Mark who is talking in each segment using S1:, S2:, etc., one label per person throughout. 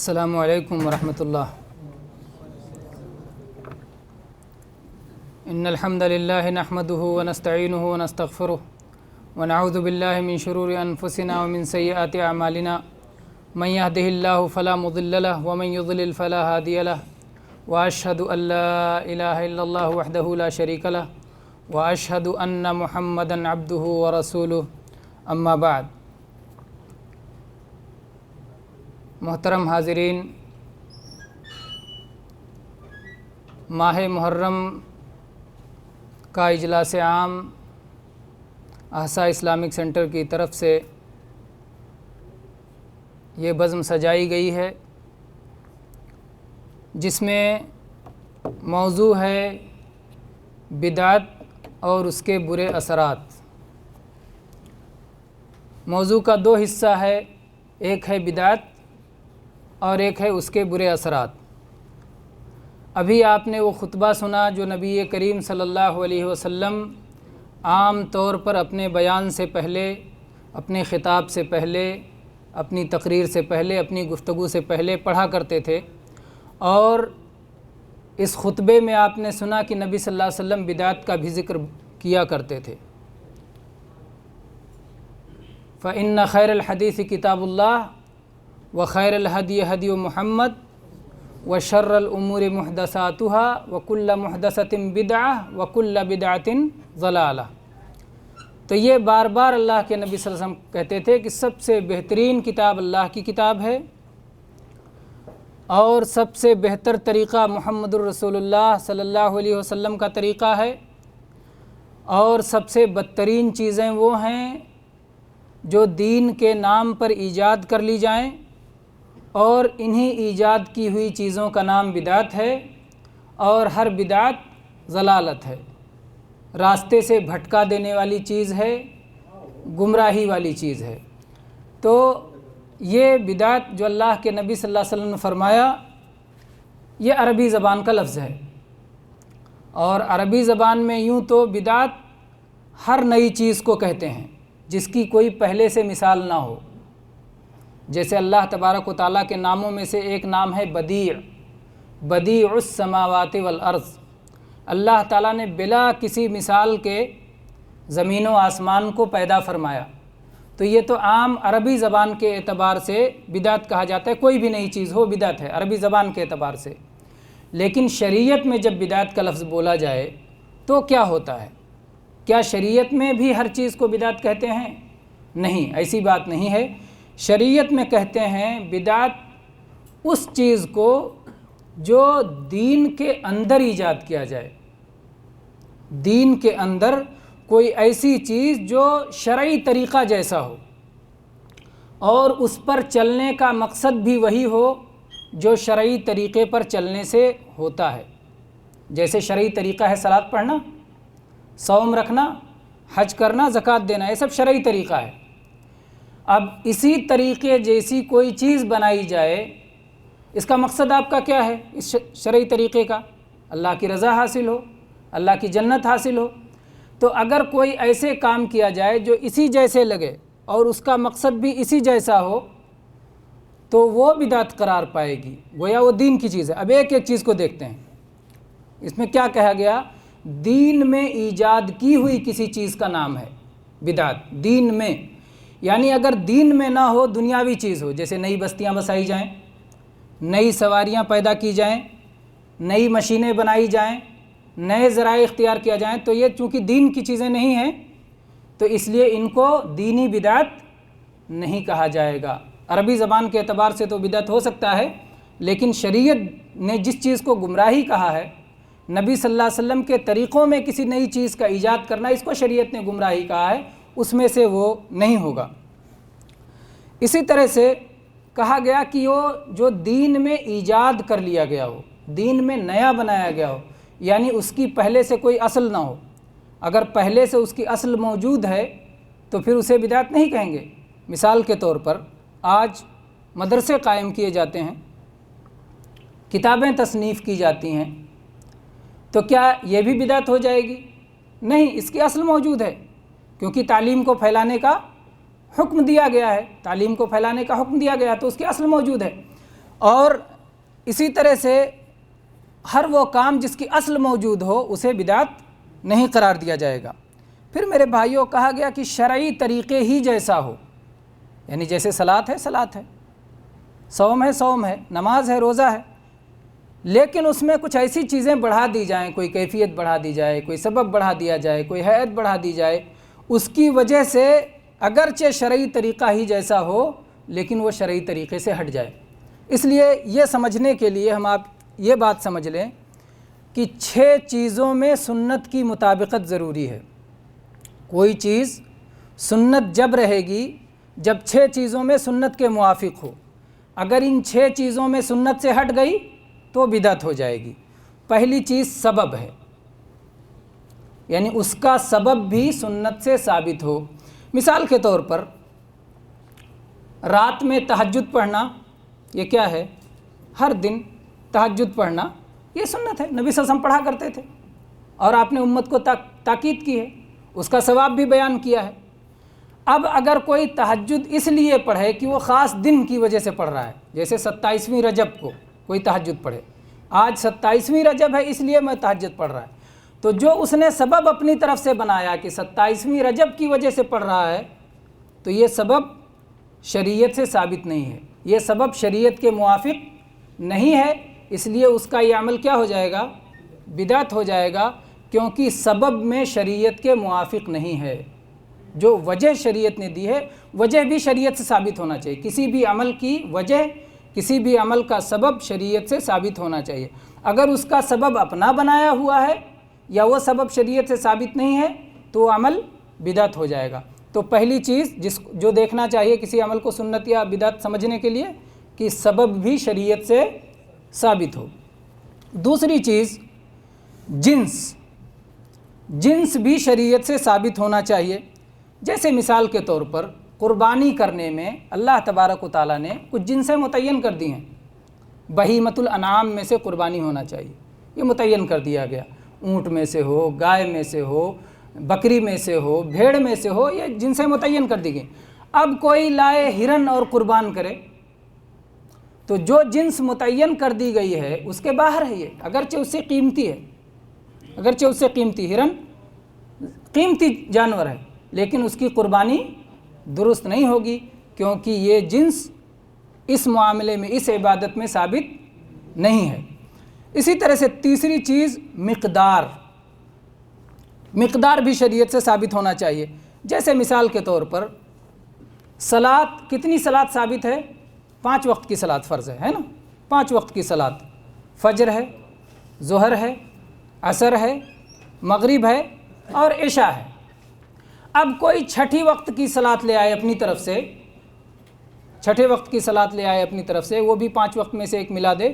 S1: السلام علیکم ورحمۃ اللہ۔ ان الحمد للہ نحمده ونستعینه ونستغفره ونعوذ باللہ من شرور انفسنا ومن سیئات اعمالنا من يهده الله فلا مضل له ومن يضلل فلا هادي له واشهد ان لا اله الا الله وحده لا شريك له واشهد ان محمدا عبده ورسوله اما بعد۔ محترم حاضرین، ماہ محرم کا اجلاس عام احسا اسلامک سینٹر کی طرف سے یہ بزم سجائی گئی ہے، جس میں موضوع ہے بدعت اور اس کے برے اثرات۔ موضوع کا دو حصہ ہے، ایک ہے بدعت اور ایک ہے اس کے برے اثرات۔ ابھی آپ نے وہ خطبہ سنا جو نبی کریم صلی اللہ علیہ وسلم عام طور پر اپنے بیان سے پہلے، اپنے خطاب سے پہلے، اپنی تقریر سے پہلے، اپنی گفتگو سے پہلے پڑھا کرتے تھے، اور اس خطبے میں آپ نے سنا کہ نبی صلی اللہ علیہ وسلم بدعت کا بھی ذکر کیا کرتے تھے۔ فإن خیر الحدیث کتاب اللہ وخیر الہدی ہدی محمد وشر الامور محدثاتها وکل محدثۃ بدعہ وکل بدعۃ ضلالہ۔ تو یہ بار بار اللہ کے نبی صلی اللہ علیہ وسلم کہتے تھے کہ سب سے بہترین کتاب اللہ کی کتاب ہے، اور سب سے بہتر طریقہ محمد الرسول اللہ صلی اللہ علیہ وسلم کا طریقہ ہے، اور سب سے بدترین چیزیں وہ ہیں جو دین کے نام پر ایجاد کر لی جائیں، اور انہی ایجاد کی ہوئی چیزوں کا نام بدعت ہے، اور ہر بدعت ضلالت ہے، راستے سے بھٹکا دینے والی چیز ہے، گمراہی والی چیز ہے۔ تو یہ بدعت جو اللہ کے نبی صلی اللہ علیہ وسلم نے فرمایا، یہ عربی زبان کا لفظ ہے، اور عربی زبان میں یوں تو بدعت ہر نئی چیز کو کہتے ہیں جس کی کوئی پہلے سے مثال نہ ہو۔ جیسے اللہ تبارک و تعالیٰ کے ناموں میں سے ایک نام ہے بدیع، بدیع السماوات والارض۔ اللہ تعالیٰ نے بلا کسی مثال کے زمین و آسمان کو پیدا فرمایا، تو یہ تو عام عربی زبان کے اعتبار سے بدعت کہا جاتا ہے، کوئی بھی نئی چیز ہو بدعت ہے عربی زبان کے اعتبار سے۔ لیکن شریعت میں جب بدعت کا لفظ بولا جائے تو کیا ہوتا ہے؟ کیا شریعت میں بھی ہر چیز کو بدعت کہتے ہیں؟ نہیں، ایسی بات نہیں ہے۔ شریعت میں کہتے ہیں بدعت اس چیز کو جو دین کے اندر ایجاد کیا جائے، دین کے اندر کوئی ایسی چیز جو شرعی طریقہ جیسا ہو، اور اس پر چلنے کا مقصد بھی وہی ہو جو شرعی طریقے پر چلنے سے ہوتا ہے۔ جیسے شرعی طریقہ ہے صلاۃ پڑھنا، صوم رکھنا، حج کرنا، زکوٰۃ دینا، یہ سب شرعی طریقہ ہے۔ اب اسی طریقے جیسی کوئی چیز بنائی جائے، اس کا مقصد آپ کا کیا ہے؟ اس شرعی طریقے کا اللہ کی رضا حاصل ہو، اللہ کی جنت حاصل ہو۔ تو اگر کوئی ایسے کام کیا جائے جو اسی جیسے لگے اور اس کا مقصد بھی اسی جیسا ہو، تو وہ بدعت قرار پائے گی، گویا وہ دین کی چیز ہے۔ اب ایک ایک چیز کو دیکھتے ہیں۔ اس میں کیا کہا گیا؟ دین میں ایجاد کی ہوئی کسی چیز کا نام ہے بدعت، دین میں، یعنی اگر دین میں نہ ہو، دنیاوی چیز ہو، جیسے نئی بستیاں بسائی جائیں، نئی سواریاں پیدا کی جائیں، نئی مشینیں بنائی جائیں، نئے ذرائع اختیار کیا جائیں، تو یہ چونکہ دین کی چیزیں نہیں ہیں تو اس لیے ان کو دینی بدعت نہیں کہا جائے گا۔ عربی زبان کے اعتبار سے تو بدعت ہو سکتا ہے، لیکن شریعت نے جس چیز کو گمراہی کہا ہے، نبی صلی اللہ علیہ وسلم کے طریقوں میں کسی نئی چیز کا ایجاد کرنا، اس کو شریعت نے گمراہی کہا ہے، اس میں سے وہ نہیں ہوگا۔ اسی طرح سے کہا گیا کہ وہ جو دین میں ایجاد کر لیا گیا ہو، دین میں نیا بنایا گیا ہو، یعنی اس کی پہلے سے کوئی اصل نہ ہو۔ اگر پہلے سے اس کی اصل موجود ہے تو پھر اسے بدعت نہیں کہیں گے۔ مثال کے طور پر آج مدرسے قائم کیے جاتے ہیں، کتابیں تصنیف کی جاتی ہیں، تو کیا یہ بھی بدعت ہو جائے گی؟ نہیں، اس کی اصل موجود ہے، کیونکہ تعلیم کو پھیلانے کا حکم دیا گیا ہے، تعلیم کو پھیلانے کا حکم دیا گیا ہے، تو اس کی اصل موجود ہے۔ اور اسی طرح سے ہر وہ کام جس کی اصل موجود ہو اسے بدعت نہیں قرار دیا جائے گا۔ پھر میرے بھائیوں کہا گیا کہ شرعی طریقے ہی جیسا ہو، یعنی جیسے صلاۃ ہے صلاۃ ہے، صوم ہے صوم ہے، نماز ہے روزہ ہے، لیکن اس میں کچھ ایسی چیزیں بڑھا دی جائیں، کوئی کیفیت بڑھا دی جائے، کوئی سبب بڑھا دیا جائے، کوئی ہیئت بڑھا دی جائے، اس کی وجہ سے اگرچہ شرعی طریقہ ہی جیسا ہو لیکن وہ شرعی طریقے سے ہٹ جائے۔ اس لیے یہ سمجھنے کے لیے ہم آپ یہ بات سمجھ لیں کہ 6 چیزوں میں سنت کی مطابقت ضروری ہے۔ کوئی چیز سنت جب رہے گی جب 6 چیزوں میں سنت کے موافق ہو، اگر ان 6 چیزوں میں سنت سے ہٹ گئی تو بدعت ہو جائے گی۔ پہلی چیز سبب ہے، یعنی اس کا سبب بھی سنت سے ثابت ہو۔ مثال کے طور پر رات میں تہجد پڑھنا، یہ کیا ہے؟ ہر دن تہجد پڑھنا یہ سنت ہے، نبی صلی اللہ علیہ وسلم پڑھا کرتے تھے اور آپ نے امت کو تاکید کی ہے، اس کا ثواب بھی بیان کیا ہے۔ اب اگر کوئی تہجد اس لیے پڑھے کہ وہ خاص دن کی وجہ سے پڑھ رہا ہے، جیسے 27ویں رجب کو کوئی تہجد پڑھے، آج 27ویں رجب ہے اس لیے میں تہجد پڑھ رہا ہے، تو جو اس نے سبب اپنی طرف سے بنایا کہ 27ویں رجب کی وجہ سے پڑھ رہا ہے، تو یہ سبب شریعت سے ثابت نہیں ہے، یہ سبب شریعت کے موافق نہیں ہے، اس لیے اس کا یہ عمل کیا ہو جائے گا؟ بدعت ہو جائے گا، کیونکہ سبب میں شریعت کے موافق نہیں ہے۔ جو وجہ شریعت نے دی ہے، وجہ بھی شریعت سے ثابت ہونا چاہیے، کسی بھی عمل کی وجہ، کسی بھی عمل کا سبب شریعت سے ثابت ہونا چاہیے۔ اگر اس کا سبب اپنا بنایا ہوا ہے یا وہ سبب شریعت سے ثابت نہیں ہے تو وہ عمل بدعت ہو جائے گا۔ تو پہلی چیز جو دیکھنا چاہیے کسی عمل کو سنت یا بدعت سمجھنے کے لیے کہ سبب بھی شریعت سے ثابت ہو۔ دوسری چیز جنس بھی شریعت سے ثابت ہونا چاہیے۔ جیسے مثال کے طور پر قربانی کرنے میں اللہ تبارک و تعالیٰ نے کچھ جنسیں متعین کر دی ہیں، بہیمۃ الانعام میں سے قربانی ہونا چاہیے، یہ متعین کر دیا گیا، اونٹ میں سے ہو، گائے میں سے ہو، بکری میں سے ہو، بھیڑ میں سے ہو، یہ جنسیں متعین کر دی گئی۔ اب کوئی لائے ہرن اور قربان کرے تو جو جنس متعین کر دی گئی ہے اس کے باہر ہے، یہ اگرچہ اس سے قیمتی ہے، اگرچہ اس سے قیمتی، ہرن قیمتی جانور ہے لیکن اس کی قربانی درست نہیں ہوگی، کیونکہ یہ جنس اس معاملے میں، اس عبادت میں ثابت نہیں ہے۔ اسی طرح سے تیسری چیز مقدار بھی شریعت سے ثابت ہونا چاہیے۔ جیسے مثال کے طور پر صلاۃ، کتنی صلاۃ ثابت ہے؟ 5 وقت کی صلاۃ فرض ہے نا، 5 وقت کی صلاۃ، فجر ہے، ظہر ہے، عصر ہے، مغرب ہے اور عشاء ہے۔ اب کوئی چھٹی وقت کی صلاۃ لے آئے اپنی طرف سے، چھٹے وقت کی صلاۃ لے آئے اپنی طرف سے، وہ بھی 5 وقت میں سے ایک ملا دے،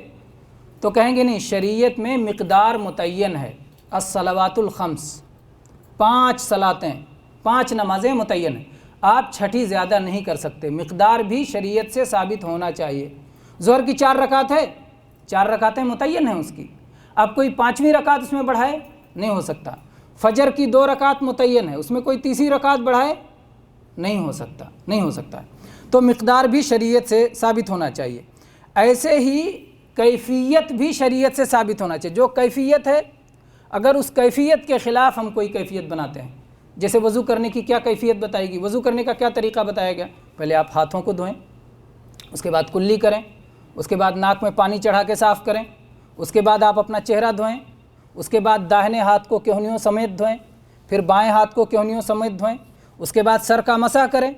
S1: تو کہیں گے نہیں، شریعت میں مقدار متعین ہے، الصلوات الخمس، 5 صلاتیں، 5 نمازیں متعین ہیں، آپ چھٹی زیادہ نہیں کر سکتے، مقدار بھی شریعت سے ثابت ہونا چاہیے۔ ظہر کی 4 رکعت ہے، 4 رکعتیں متعین ہیں اس کی، اب کوئی 5ویں رکعت اس میں بڑھائے نہیں ہو سکتا۔ فجر کی 2 رکعت متعین ہے، اس میں کوئی تیسری رکعت بڑھائے نہیں ہو سکتا ہے، تو مقدار بھی شریعت سے ثابت ہونا چاہیے۔ ایسے ہی کیفیت بھی شریعت سے ثابت ہونا چاہیے، جو کیفیت ہے اگر اس کیفیت کے خلاف ہم کوئی کیفیت بناتے ہیں، جیسے وضو کرنے کی کیا کیفیت بتائے گی، وضو کرنے کا کیا طریقہ بتایا گیا، پہلے آپ ہاتھوں کو دھوئیں، اس کے بعد کلی کریں، اس کے بعد ناک میں پانی چڑھا کے صاف کریں، اس کے بعد آپ اپنا چہرہ دھوئیں، اس کے بعد داہنے ہاتھ کو کہنیوں سمیت دھوئیں، پھر بائیں ہاتھ کو کہنیوں سمیت دھوئیں، اس کے بعد سر کا مسح کریں،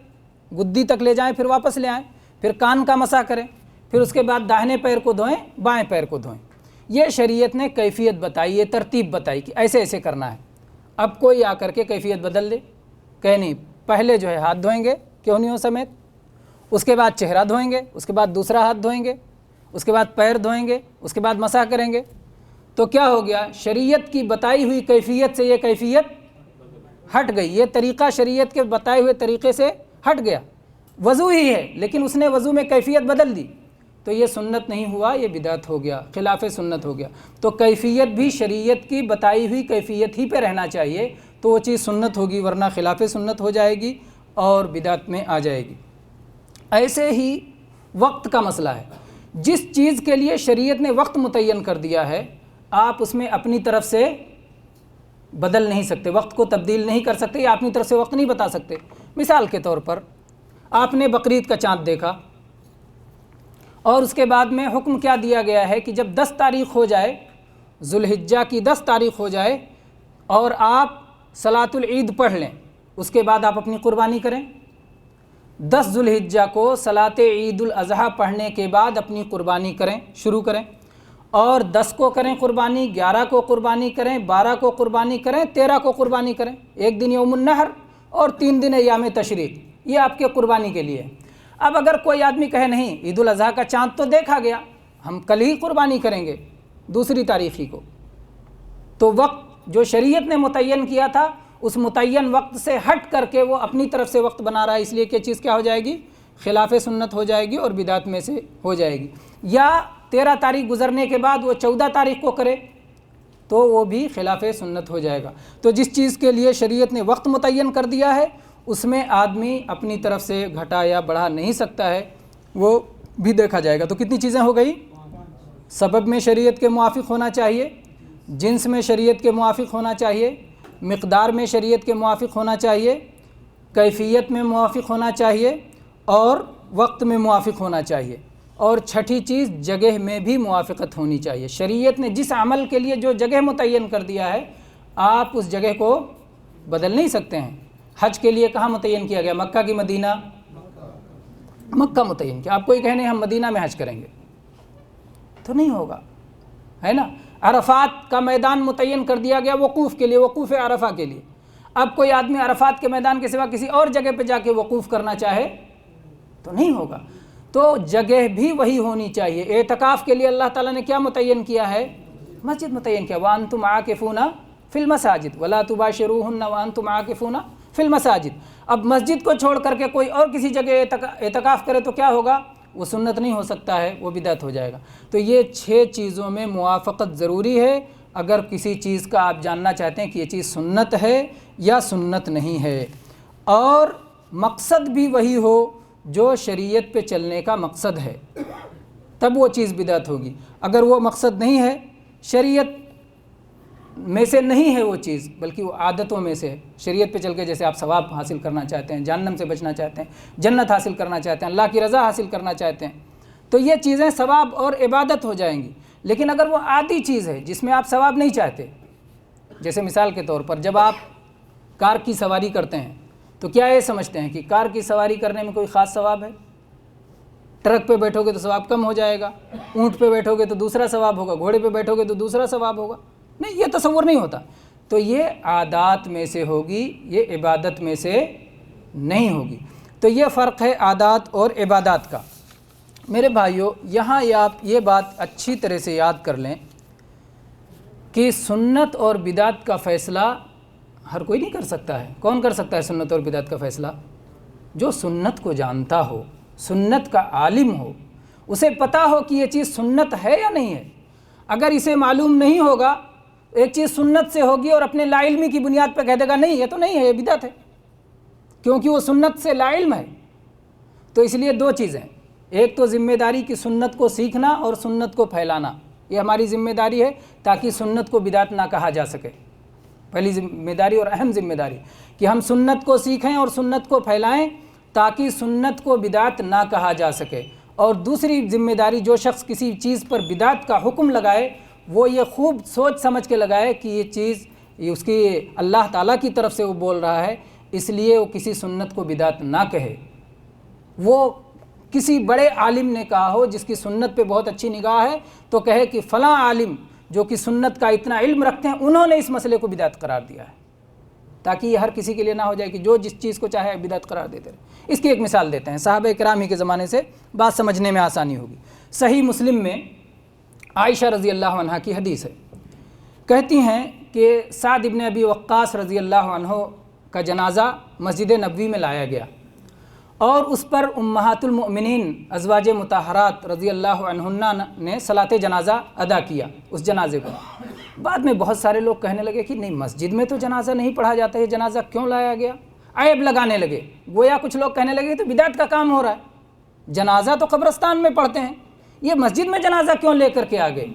S1: گدی تک لے جائیں پھر واپس لے آئیں، پھر کان کا مسح کریں، پھر اس کے بعد داہنے پیر کو دھوئیں، بائیں پیر کو دھوئیں۔ یہ شریعت نے کیفیت بتائی، یہ ترتیب بتائی کہ ایسے ایسے کرنا ہے۔ اب کوئی آ کر کے کیفیت بدل دے، کہ نہیں، پہلے جو ہے ہاتھ دھوئیں گے کہنیوں سمیت، اس کے بعد چہرہ دھوئیں گے، اس کے بعد دوسرا ہاتھ دھوئیں گے، اس کے بعد پیر دھوئیں گے، اس کے بعد مسح کریں گے، تو کیا ہو گیا؟ شریعت کی بتائی ہوئی کیفیت سے یہ کیفیت ہٹ گئی، یہ طریقہ شریعت کے بتائے ہوئے طریقے سے ہٹ گیا۔ وضو ہی ہے لیکن اس نے وضو میں کیفیت بدل دی، تو یہ سنت نہیں ہوا، یہ بدعت ہو گیا، خلاف سنت ہو گیا۔ تو کیفیت بھی شریعت کی بتائی ہوئی کیفیت ہی پہ رہنا چاہیے، تو وہ چیز سنت ہوگی، ورنہ خلاف سنت ہو جائے گی اور بدعت میں آ جائے گی۔ ایسے ہی وقت کا مسئلہ ہے، جس چیز کے لیے شریعت نے وقت متعین کر دیا ہے آپ اس میں اپنی طرف سے بدل نہیں سکتے، وقت کو تبدیل نہیں کر سکتے یا اپنی طرف سے وقت نہیں بتا سکتے۔ مثال کے طور پر آپ نے بقرعید کا چاند دیکھا اور اس کے بعد میں حکم کیا دیا گیا ہے کہ جب 10 تاریخ ہو جائے، ذوالحجہ کی 10 تاریخ ہو جائے اور آپ صلاۃ العید پڑھ لیں، اس کے بعد آپ اپنی قربانی کریں۔ 10 ذوالحجہ کو صلاۃ عید الاضحیٰ پڑھنے کے بعد اپنی قربانی کریں، شروع کریں، اور 10 کو کریں قربانی، 11 کو قربانی کریں، 12 کو قربانی کریں، 13 کو قربانی کریں۔ ایک دن یوم النحر اور 3 دن ایام تشریق، یہ آپ کے قربانی کے لیے ہے۔ اب اگر کوئی آدمی کہے نہیں عید الاضحیٰ کا چاند تو دیکھا گیا، ہم کل ہی قربانی کریں گے 2 تاریخ ہی کو، تو وقت جو شریعت نے متعین کیا تھا اس متعین وقت سے ہٹ کر کے وہ اپنی طرف سے وقت بنا رہا ہے، اس لیے کہ چیز کیا ہو جائے گی؟ خلاف سنت ہو جائے گی اور بدعت میں سے ہو جائے گی۔ یا 13 تاریخ گزرنے کے بعد وہ 14 تاریخ کو کرے تو وہ بھی خلاف سنت ہو جائے گا۔ تو جس چیز کے لیے شریعت نے وقت متعین کر دیا ہے اس میں آدمی اپنی طرف سے گھٹا یا بڑھا نہیں سکتا ہے، وہ بھی دیکھا جائے گا۔ تو کتنی چیزیں ہو گئی؟ سبب میں شریعت کے موافق ہونا چاہیے، جنس میں شریعت کے موافق ہونا چاہیے، مقدار میں شریعت کے موافق ہونا چاہیے، کیفیت میں موافق ہونا چاہیے، اور وقت میں موافق ہونا چاہیے، اور چھٹی چیز جگہ میں بھی موافقت ہونی چاہیے۔ شریعت نے جس عمل کے لیے جو جگہ متعین کر دیا ہے آپ اس جگہ کو بدل نہیں سکتے ہیں۔ حج کے لیے کہاں متعین کیا گیا؟ مکہ کی مدینہ؟ مکہ متعین کیا۔ آپ کوئی کہنے ہم مدینہ میں حج کریں گے تو نہیں ہوگا، ہے نا۔ عرفات کا میدان متعین کر دیا گیا وقوف کے لیے، وقوف عرفہ کے لیے۔ اب کوئی آدمی عرفات کے میدان کے سوا کسی اور جگہ پہ جا کے وقوف کرنا چاہے تو نہیں ہوگا۔ تو جگہ بھی وہی ہونی چاہیے۔ اعتکاف کے لیے اللہ تعالیٰ نے کیا متعین کیا ہے؟ مسجد متعین کیا، وَأَنْتُمْ عَاكِفُونَ فِي الْمَسَاجِدِ وَلَا تُبَاشِرُوهُنَّ وَأَنْتُمْ عَاكِفُونَ فِي الْمَسَاجِدِ۔ اب مسجد کو چھوڑ کر کے کوئی اور کسی جگہ اعتکاف کرے تو کیا ہوگا؟ وہ سنت نہیں ہو سکتا ہے، وہ بدعت ہو جائے گا۔ تو یہ 6 چیزوں میں موافقت ضروری ہے اگر کسی چیز کا آپ جاننا چاہتے ہیں کہ یہ چیز سنت ہے یا سنت نہیں ہے، اور مقصد بھی وہی ہو جو شریعت پہ چلنے کا مقصد ہے، تب وہ چیز بدعت ہوگی۔ اگر وہ مقصد نہیں ہے، شریعت میں سے نہیں ہے وہ چیز بلکہ وہ عادتوں میں سے ہے، شریعت پہ چل کے جیسے آپ ثواب حاصل کرنا چاہتے ہیں، جہنم سے بچنا چاہتے ہیں، جنت حاصل کرنا چاہتے ہیں، اللہ کی رضا حاصل کرنا چاہتے ہیں، تو یہ چیزیں ثواب اور عبادت ہو جائیں گی۔ لیکن اگر وہ عادی چیز ہے جس میں آپ ثواب نہیں چاہتے، جیسے مثال کے طور پر جب آپ کار کی سواری کرتے ہیں تو کیا یہ سمجھتے ہیں کہ کار کی سواری کرنے میں کوئی خاص ثواب ہے؟ ٹرک پہ بیٹھو گے تو ثواب کم ہو جائے گا، اونٹ پہ بیٹھو گے تو دوسرا ثواب ہوگا، گھوڑے پہ بیٹھو گے تو دوسرا ثواب ہوگا، نہیں، یہ تصور نہیں ہوتا۔ تو یہ عادات میں سے ہوگی، یہ عبادت میں سے نہیں ہوگی۔ تو یہ فرق ہے عادات اور عبادات کا۔ میرے بھائیو، یہاں آپ یہ بات اچھی طرح سے یاد کر لیں کہ سنت اور بدعت کا فیصلہ ہر کوئی نہیں کر سکتا ہے۔ کون کر سکتا ہے سنت اور بدعت کا فیصلہ؟ جو سنت کو جانتا ہو، سنت کا عالم ہو، اسے پتہ ہو کہ یہ چیز سنت ہے یا نہیں ہے۔ اگر اسے معلوم نہیں ہوگا، ایک چیز سنت سے ہوگی اور اپنے لا علمی کی بنیاد پہ کہہ دے گا نہیں یہ تو نہیں ہے، یہ بدعت ہے، کیونکہ وہ سنت سے لا علم ہے۔ تو اس لیے 2 چیزیں، ایک تو ذمہ داری کی سنت کو سیکھنا اور سنت کو پھیلانا، یہ ہماری ذمہ داری ہے تاکہ سنت کو بدعت نہ کہا جا سکے۔ پہلی ذمہ داری اور اہم ذمہ داری کہ ہم سنت کو سیکھیں اور سنت کو پھیلائیں تاکہ سنت کو بدعت نہ کہا جا سکے۔ اور دوسری ذمہ داری، جو شخص کسی چیز پر بدعت کا حکم لگائے وہ یہ خوب سوچ سمجھ کے لگائے کہ یہ چیز اس کی اللہ تعالیٰ کی طرف سے وہ بول رہا ہے، اس لیے وہ کسی سنت کو بدعت نہ کہے۔ وہ کسی بڑے عالم نے کہا ہو جس کی سنت پہ بہت اچھی نگاہ ہے تو کہے کہ فلاں عالم جو کہ سنت کا اتنا علم رکھتے ہیں انہوں نے اس مسئلے کو بدعت قرار دیا ہے، تاکہ یہ ہر کسی کے لیے نہ ہو جائے کہ جو جس چیز کو چاہے بدعت قرار دیتے رہے۔ اس کی ایک مثال دیتے ہیں، صحابہ کرام ہی کے زمانے سے بات سمجھنے میں آسانی ہوگی۔ صحیح مسلم میں عائشہ رضی اللہ عنہ کی حدیث ہے، کہتی ہیں کہ سعد ابن ابی وقاص رضی اللہ عنہ کا جنازہ مسجد نبوی میں لایا گیا اور اس پر امہات المؤمنین ازواج مطہرات رضی اللہ عنہن نے صلاۃ جنازہ ادا کیا اس جنازے کو۔ بعد میں بہت سارے لوگ کہنے لگے کہ نہیں، مسجد میں تو جنازہ نہیں پڑھا جاتا، یہ جنازہ کیوں لایا گیا؟ عیب لگانے لگے، گویا کچھ لوگ کہنے لگے تو بدعت کا کام ہو رہا ہے، جنازہ تو قبرستان میں پڑھتے ہیں، یہ مسجد میں جنازہ کیوں لے کر کے آ گئے؟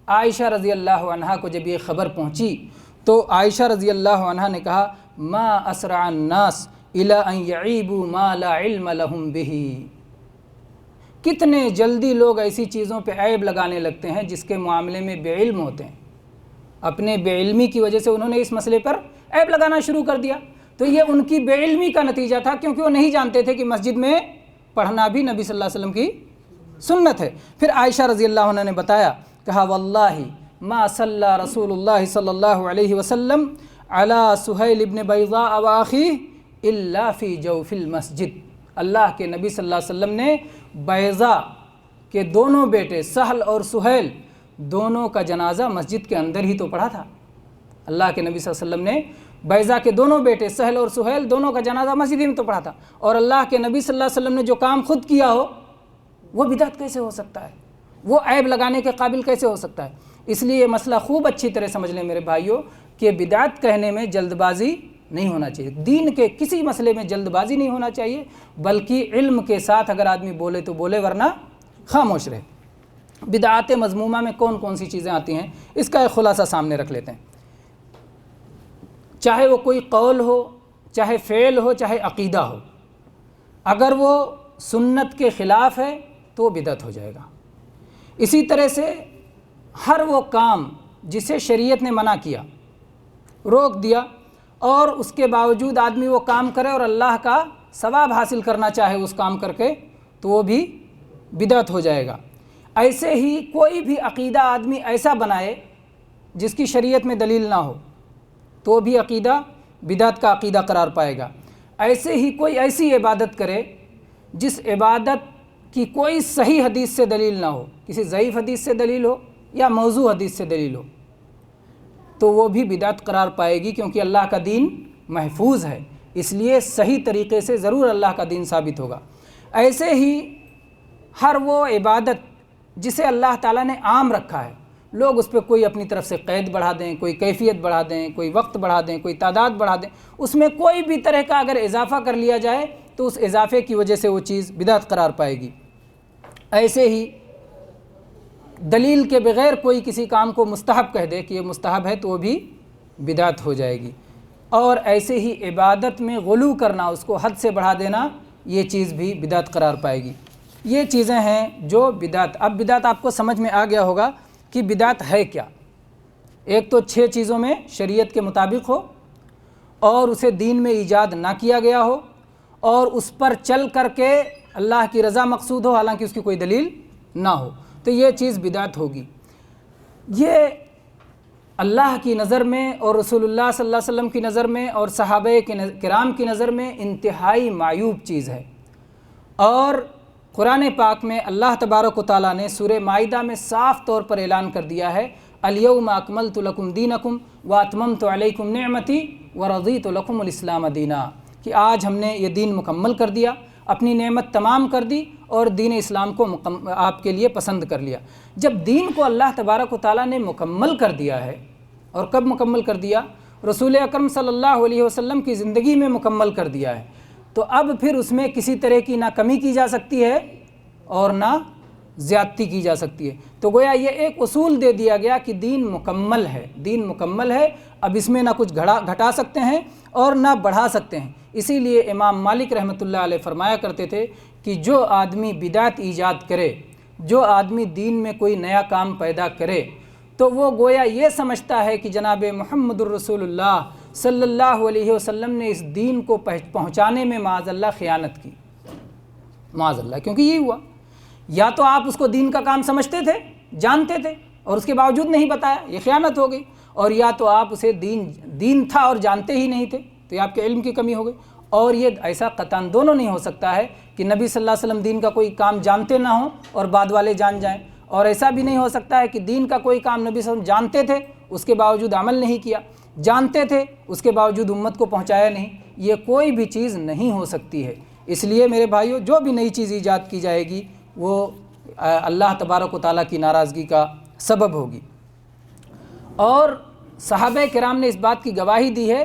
S1: عائشہ رضی اللہ عنہا کو جب یہ خبر پہنچی تو عائشہ رضی اللہ عنہا نے کہا ما اسرع الناس الی ان یعیبوا ما لا علم لهم به، کتنے جلدی لوگ ایسی چیزوں پہ عیب لگانے لگتے ہیں جس کے معاملے میں بے علم ہوتے ہیں، اپنے بے علمی کی وجہ سے انہوں نے اس مسئلے پر عیب لگانا شروع کر دیا۔ تو یہ ان کی بے علمی کا نتیجہ تھا، کیونکہ وہ نہیں جانتے تھے کہ مسجد میں پڑھنا بھی نبی صلی اللہ علیہ وسلم کی سنت ہے۔ پھر عائشہ رضی اللہ عنہ نے بتایا، کہا واللہ ما صلی رسول اللہ صلی اللہ علیہ وسلم علی سہیل ابن بیضاء واخیہ الا فی جوف المسجد، اللہ کے نبی صلی اللہ علیہ وسلم نے بیضاء کے دونوں بیٹے سہل اور سہیل دونوں کا جنازہ مسجد کے اندر ہی تو پڑھا تھا۔ اللہ کے نبی صلی اللہ علیہ وسلم نے بیضاء کے دونوں بیٹے سہل اور سہیل دونوں کا جنازہ مسجد میں تو پڑھا تھا، اور اللہ کے نبی صلی اللہ علیہ وسلم نے جو کام خود کیا ہو وہ بدعت کیسے ہو سکتا ہے؟ وہ عیب لگانے کے قابل کیسے ہو سکتا ہے؟ اس لیے یہ مسئلہ خوب اچھی طرح سمجھ لیں میرے بھائیوں کہ بدعت کہنے میں جلد بازی نہیں ہونا چاہیے، دین کے کسی مسئلے میں جلد بازی نہیں ہونا چاہیے، بلکہ علم کے ساتھ اگر آدمی بولے تو بولے ورنہ خاموش رہے۔ بدعات مذمومہ میں کون کون سی چیزیں آتی ہیں اس کا ایک خلاصہ سامنے رکھ لیتے ہیں۔ چاہے وہ کوئی قول ہو، چاہے فعل ہو، چاہے عقیدہ ہو، اگر وہ سنت کے خلاف ہے تو وہ بدعت ہو جائے گا۔ اسی طرح سے ہر وہ کام جسے شریعت نے منع کیا، روک دیا، اور اس کے باوجود آدمی وہ کام کرے اور اللہ کا ثواب حاصل کرنا چاہے اس کام کر کے، تو وہ بھی بدعت ہو جائے گا۔ ایسے ہی کوئی بھی عقیدہ آدمی ایسا بنائے جس کی شریعت میں دلیل نہ ہو تو بھی عقیدہ بدعت کا عقیدہ قرار پائے گا۔ ایسے ہی کوئی ایسی عبادت کرے جس عبادت کی کوئی صحیح حدیث سے دلیل نہ ہو، کسی ضعیف حدیث سے دلیل ہو یا موضوع حدیث سے دلیل ہو، تو وہ بھی بدعت قرار پائے گی، کیونکہ اللہ کا دین محفوظ ہے، اس لیے صحیح طریقے سے ضرور اللہ کا دین ثابت ہوگا۔ ایسے ہی ہر وہ عبادت جسے اللہ تعالیٰ نے عام رکھا ہے، لوگ اس پہ کوئی اپنی طرف سے قید بڑھا دیں، کوئی کیفیت بڑھا دیں، کوئی وقت بڑھا دیں، کوئی تعداد بڑھا دیں، اس میں کوئی بھی طرح کا اگر اضافہ کر لیا جائے تو اس اضافے کی وجہ سے وہ چیز بدعت قرار پائے گی۔ ایسے ہی دلیل کے بغیر کوئی کسی کام کو مستحب کہہ دے کہ یہ مستحب ہے تو وہ بھی بدعت ہو جائے گی۔ اور ایسے ہی عبادت میں غلو کرنا، اس کو حد سے بڑھا دینا، یہ چیز بھی بدعت قرار پائے گی۔ یہ چیزیں ہیں جو بدعت۔ اب بدعت آپ کو سمجھ میں آ گیا ہوگا کہ بدعت ہے کیا۔ ایک تو 6 چیزوں میں شریعت کے مطابق ہو، اور اسے دین میں ایجاد نہ کیا گیا ہو، اور اس پر چل کر کے اللہ کی رضا مقصود ہو حالانکہ اس کی کوئی دلیل نہ ہو، تو یہ چیز بدعت ہوگی۔ یہ اللہ کی نظر میں اور رسول اللہ صلی اللہ علیہ وسلم کی نظر میں اور صحابہ کرام کی نظر میں انتہائی معیوب چیز ہے۔ اور قرآن پاک میں اللہ تبارک و تعالیٰ نے سورہ مائدہ میں صاف طور پر اعلان کر دیا ہے، الیوم اکملت لکم دینکم واتممت علیکم نعمتی ورضیت لکم الاسلام دینا، کہ آج ہم نے یہ دین مکمل کر دیا، اپنی نعمت تمام کر دی اور دین اسلام کو آپ کے لیے پسند کر لیا۔ جب دین کو اللہ تبارک و تعالیٰ نے مکمل کر دیا ہے، اور کب مکمل کر دیا؟ رسول اکرم صلی اللہ علیہ وسلم کی زندگی میں مکمل کر دیا ہے، تو اب پھر اس میں کسی طرح کی نہ کمی کی جا سکتی ہے اور نہ زیادتی کی جا سکتی ہے۔ تو گویا یہ ایک اصول دے دیا گیا کہ دین مکمل ہے، دین مکمل ہے، اب اس میں نہ کچھ گھٹا سکتے ہیں اور نہ بڑھا سکتے ہیں۔ اسی لیے امام مالک رحمۃ اللہ علیہ فرمایا کرتے تھے کہ جو آدمی بدعت ایجاد کرے، جو آدمی دین میں کوئی نیا کام پیدا کرے، تو وہ گویا یہ سمجھتا ہے کہ جناب محمد الرسول اللہ صلی اللہ علیہ وسلم نے اس دین کو پہنچانے میں معاذ اللہ خیانت کی، معاذ اللہ، کیونکہ یہی ہوا، یا تو آپ اس کو دین کا کام سمجھتے تھے، جانتے تھے، اور اس کے باوجود نہیں بتایا، یہ خیانت ہو گئی، اور یا تو آپ اسے دین تھا اور جانتے ہی نہیں تھے، تو یہ آپ کے علم کی کمی ہو گئی۔ اور یہ ایسا قطعاً دونوں نہیں ہو سکتا ہے کہ نبی صلی اللہ علیہ وسلم دین کا کوئی کام جانتے نہ ہوں اور بعد والے جان جائیں، اور ایسا بھی نہیں ہو سکتا ہے کہ دین کا کوئی کام نبی صلی اللہ علیہ وسلم جانتے تھے اس کے باوجود عمل نہیں کیا، جانتے تھے اس کے باوجود امت کو پہنچایا نہیں، یہ کوئی بھی چیز نہیں ہو سکتی ہے۔ اس لیے میرے بھائیوں، جو بھی نئی چیز ایجاد کی جائے گی وہ اللہ تبارک و تعالیٰ کی ناراضگی کا سبب ہوگی۔ اور صحابہ کرام نے اس بات کی گواہی دی ہے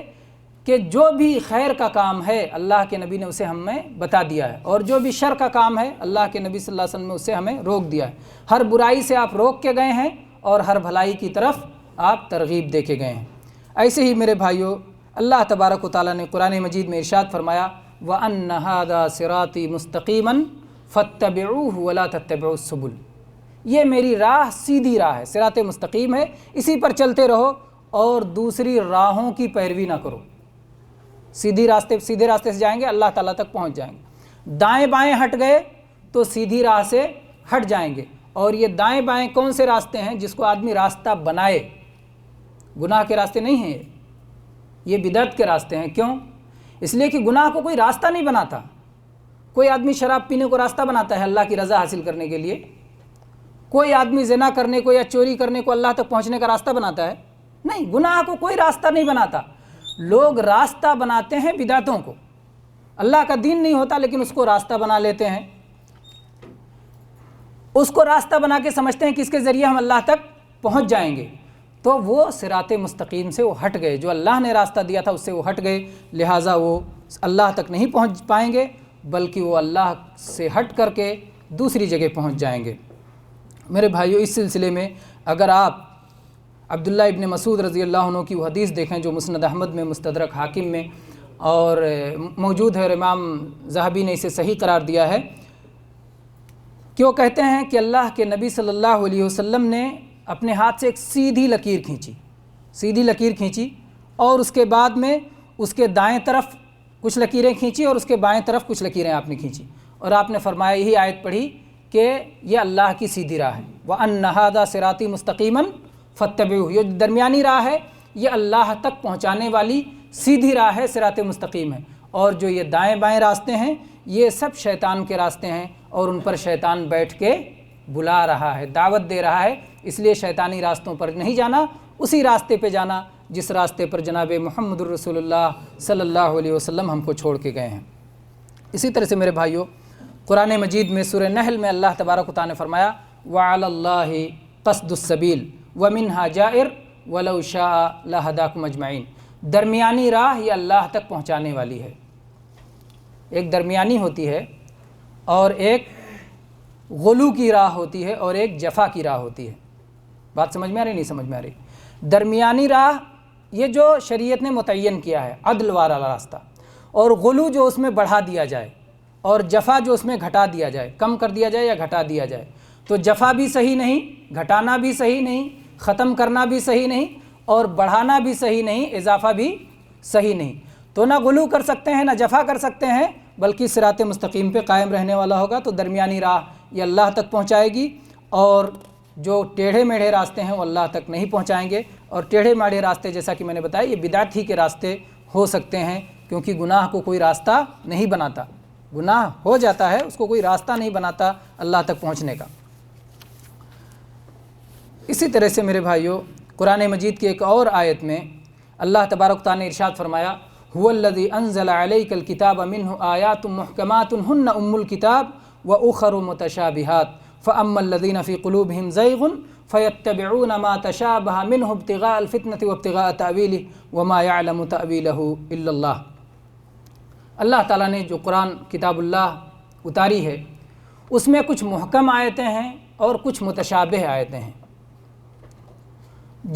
S1: کہ جو بھی خیر کا کام ہے اللہ کے نبی نے اسے ہمیں بتا دیا ہے، اور جو بھی شر کا کام ہے اللہ کے نبی صلی اللہ علیہ وسلم نے اسے ہمیں روک دیا ہے۔ ہر برائی سے آپ روک کے گئے ہیں اور ہر بھلائی کی طرف آپ ترغیب دے کے گئے ہیں۔ ایسے ہی میرے بھائیو، اللہ تبارک و تعالیٰ نے قرآن مجید میں ارشاد فرمایا وَأَنَّ هَذَا صِرَاطِي مُسْتَقِيمًا فَاتَّبِعُوهُ وَلَا تَتَّبِعُوا السُّبُلَ، یہ میری راہ سیدھی راہ ہے، صراط مستقیم ہے، اسی پر چلتے رہو اور دوسری راہوں کی پیروی نہ کرو۔ سیدھے راستے سے جائیں گے اللہ تعالیٰ تک پہنچ جائیں گے، دائیں بائیں ہٹ گئے تو سیدھی راہ سے ہٹ جائیں گے۔ اور یہ دائیں بائیں کون سے راستے ہیں؟ جس کو آدمی راستہ بنائے، گناہ کے راستے نہیں ہیں یہ بدعت کے راستے ہیں۔ کیوں؟ اس لیے کہ گناہ کو کوئی راستہ نہیں بناتا۔ کوئی آدمی شراب پینے کو راستہ بناتا ہے اللہ کی رضا حاصل کرنے کے لیے؟ کوئی آدمی زنا کرنے کو یا چوری کرنے کو اللہ تک پہنچنے کا راستہ بناتا ہے؟ نہیں، گناہ کو کوئی راستہ نہیں بناتا۔ لوگ راستہ بناتے ہیں بدعتوں کو، اللہ کا دین نہیں ہوتا لیکن اس کو راستہ بنا لیتے ہیں، اس کو راستہ بنا کے سمجھتے ہیں کہ اس کے ذریعے ہم اللہ تک پہنچ جائیں گے، تو وہ صراط مستقیم سے وہ ہٹ گئے، جو اللہ نے راستہ دیا تھا اس سے وہ ہٹ گئے، لہٰذا وہ اللہ تک نہیں پہنچ پائیں گے بلکہ وہ اللہ سے ہٹ کر کے دوسری جگہ پہنچ جائیں گے۔ میرے بھائیو، اس سلسلے میں اگر آپ عبداللہ ابن مسعود رضی اللہ عنہ کی وہ حدیث دیکھیں جو مسند احمد میں، مستدرک حاکم میں اور موجود ہے، اور امام ذہبی نے اسے صحیح قرار دیا ہے، کہ وہ کہتے ہیں کہ اللہ کے نبی صلی اللہ علیہ وسلم نے اپنے ہاتھ سے ایک سیدھی لکیر کھینچی اور اس کے بعد میں اس کے دائیں طرف کچھ لکیریں کھینچی اور اس کے بائیں طرف کچھ لکیریں آپ نے کھینچی، اور آپ نے فرمایا، یہی آیت پڑھی کہ یہ اللہ کی سیدھی راہ ہے، وَأَنَّ هَذَا صِرَاطِي مُسْتَقِيمًا فَاتَّبِعُوهُ، یہ درمیانی راہ ہے، یہ اللہ تک پہنچانے والی سیدھی راہ ہے، صراط مستقیم ہے، اور جو یہ دائیں بائیں راستے ہیں یہ سب شیطان کے راستے ہیں اور ان پر شیطان بیٹھ کے بلا رہا ہے، دعوت دے رہا ہے، اس لیے شیطانی راستوں پر نہیں جانا، اسی راستے پہ جانا جس راستے پر جناب محمد الرسول اللہ صلی اللہ علیہ وسلم ہم کو چھوڑ کے گئے ہیں۔ اسی طرح سے میرے بھائیو، قرآن مجید میں سورہ نحل میں اللہ تبارک و تعالیٰ نے فرمایا وَعَلَى اللَّهِ قَصْدُ السَّبِيلِ وَمِنْهَا جَائِرٌ وَلَوْ شَاءَ لَهَدَاكُمْ أَجْمَعِينَ، درمیانی راہ یہ اللہ تک پہنچانے والی ہے، ایک درمیانی ہوتی ہے اور ایک غلو کی راہ ہوتی ہے اور ایک جفا کی راہ ہوتی ہے۔ بات سمجھ میں آ رہی نہیں سمجھ میں آ رہی؟ درمیانی راہ یہ جو شریعت نے متعین کیا ہے، عدل والا راستہ، اور غلو جو اس میں بڑھا دیا جائے اور جفا جو اس میں گھٹا دیا جائے، کم کر دیا جائے یا گھٹا دیا جائے، تو جفا بھی صحیح نہیں، گھٹانا بھی صحیح نہیں، ختم کرنا بھی صحیح نہیں، اور بڑھانا بھی صحیح نہیں، اضافہ بھی صحیح نہیں۔ تو نہ غلو کر سکتے ہیں نہ جفا کر سکتے ہیں، بلکہ صراط مستقیم پہ قائم رہنے والا ہوگا۔ تو درمیانی راہ یہ اللہ تک پہنچائے گی، اور جو ٹیڑھے میڑھے راستے ہیں وہ اللہ تک نہیں پہنچائیں گے، اور ٹیڑھے میڑھے راستے جیسا کہ میں نے بتایا یہ بدعت ہی کے راستے ہو سکتے ہیں، کیونکہ گناہ کو کوئی راستہ نہیں بناتا، گناہ ہو جاتا ہے، اس کو کوئی راستہ نہیں بناتا اللہ تک پہنچنے کا۔ اسی طرح سے میرے بھائیو، قرآن مجید کی ایک اور آیت میں اللہ تبارک تعالیٰ نے ارشاد فرمایا هُوَ الَّذِي أَنزَلَ عَلَيْكَ الْكِتَابَ مِنْهُ آيَاتٌ مُحْكَمَاتٌ هُنَّ أُمُّ الْكِتَابِ وَأُخَرُ مُتَشَابِهَاتٌ فَأَمَّا الَّذِينَ فِي قُلُوبِهِمْ زَيْغٌ فَيَتَّبِعُونَ مَا تَشَابَهَ مِنْهُ ابْتِغَاءَ الْفِتْنَةِ وَابْتِغَاءَ تَأْوِيلِهِ وَمَا يَعْلَمُ تَأْوِيلَهُ إِلَّا اللَّهُ۔ اللہ تعالیٰ نے جو قرآن کتاب اللہ اتاری ہے اس میں کچھ محکم آیتیں ہیں اور کچھ متشابہ آیتیں ہیں،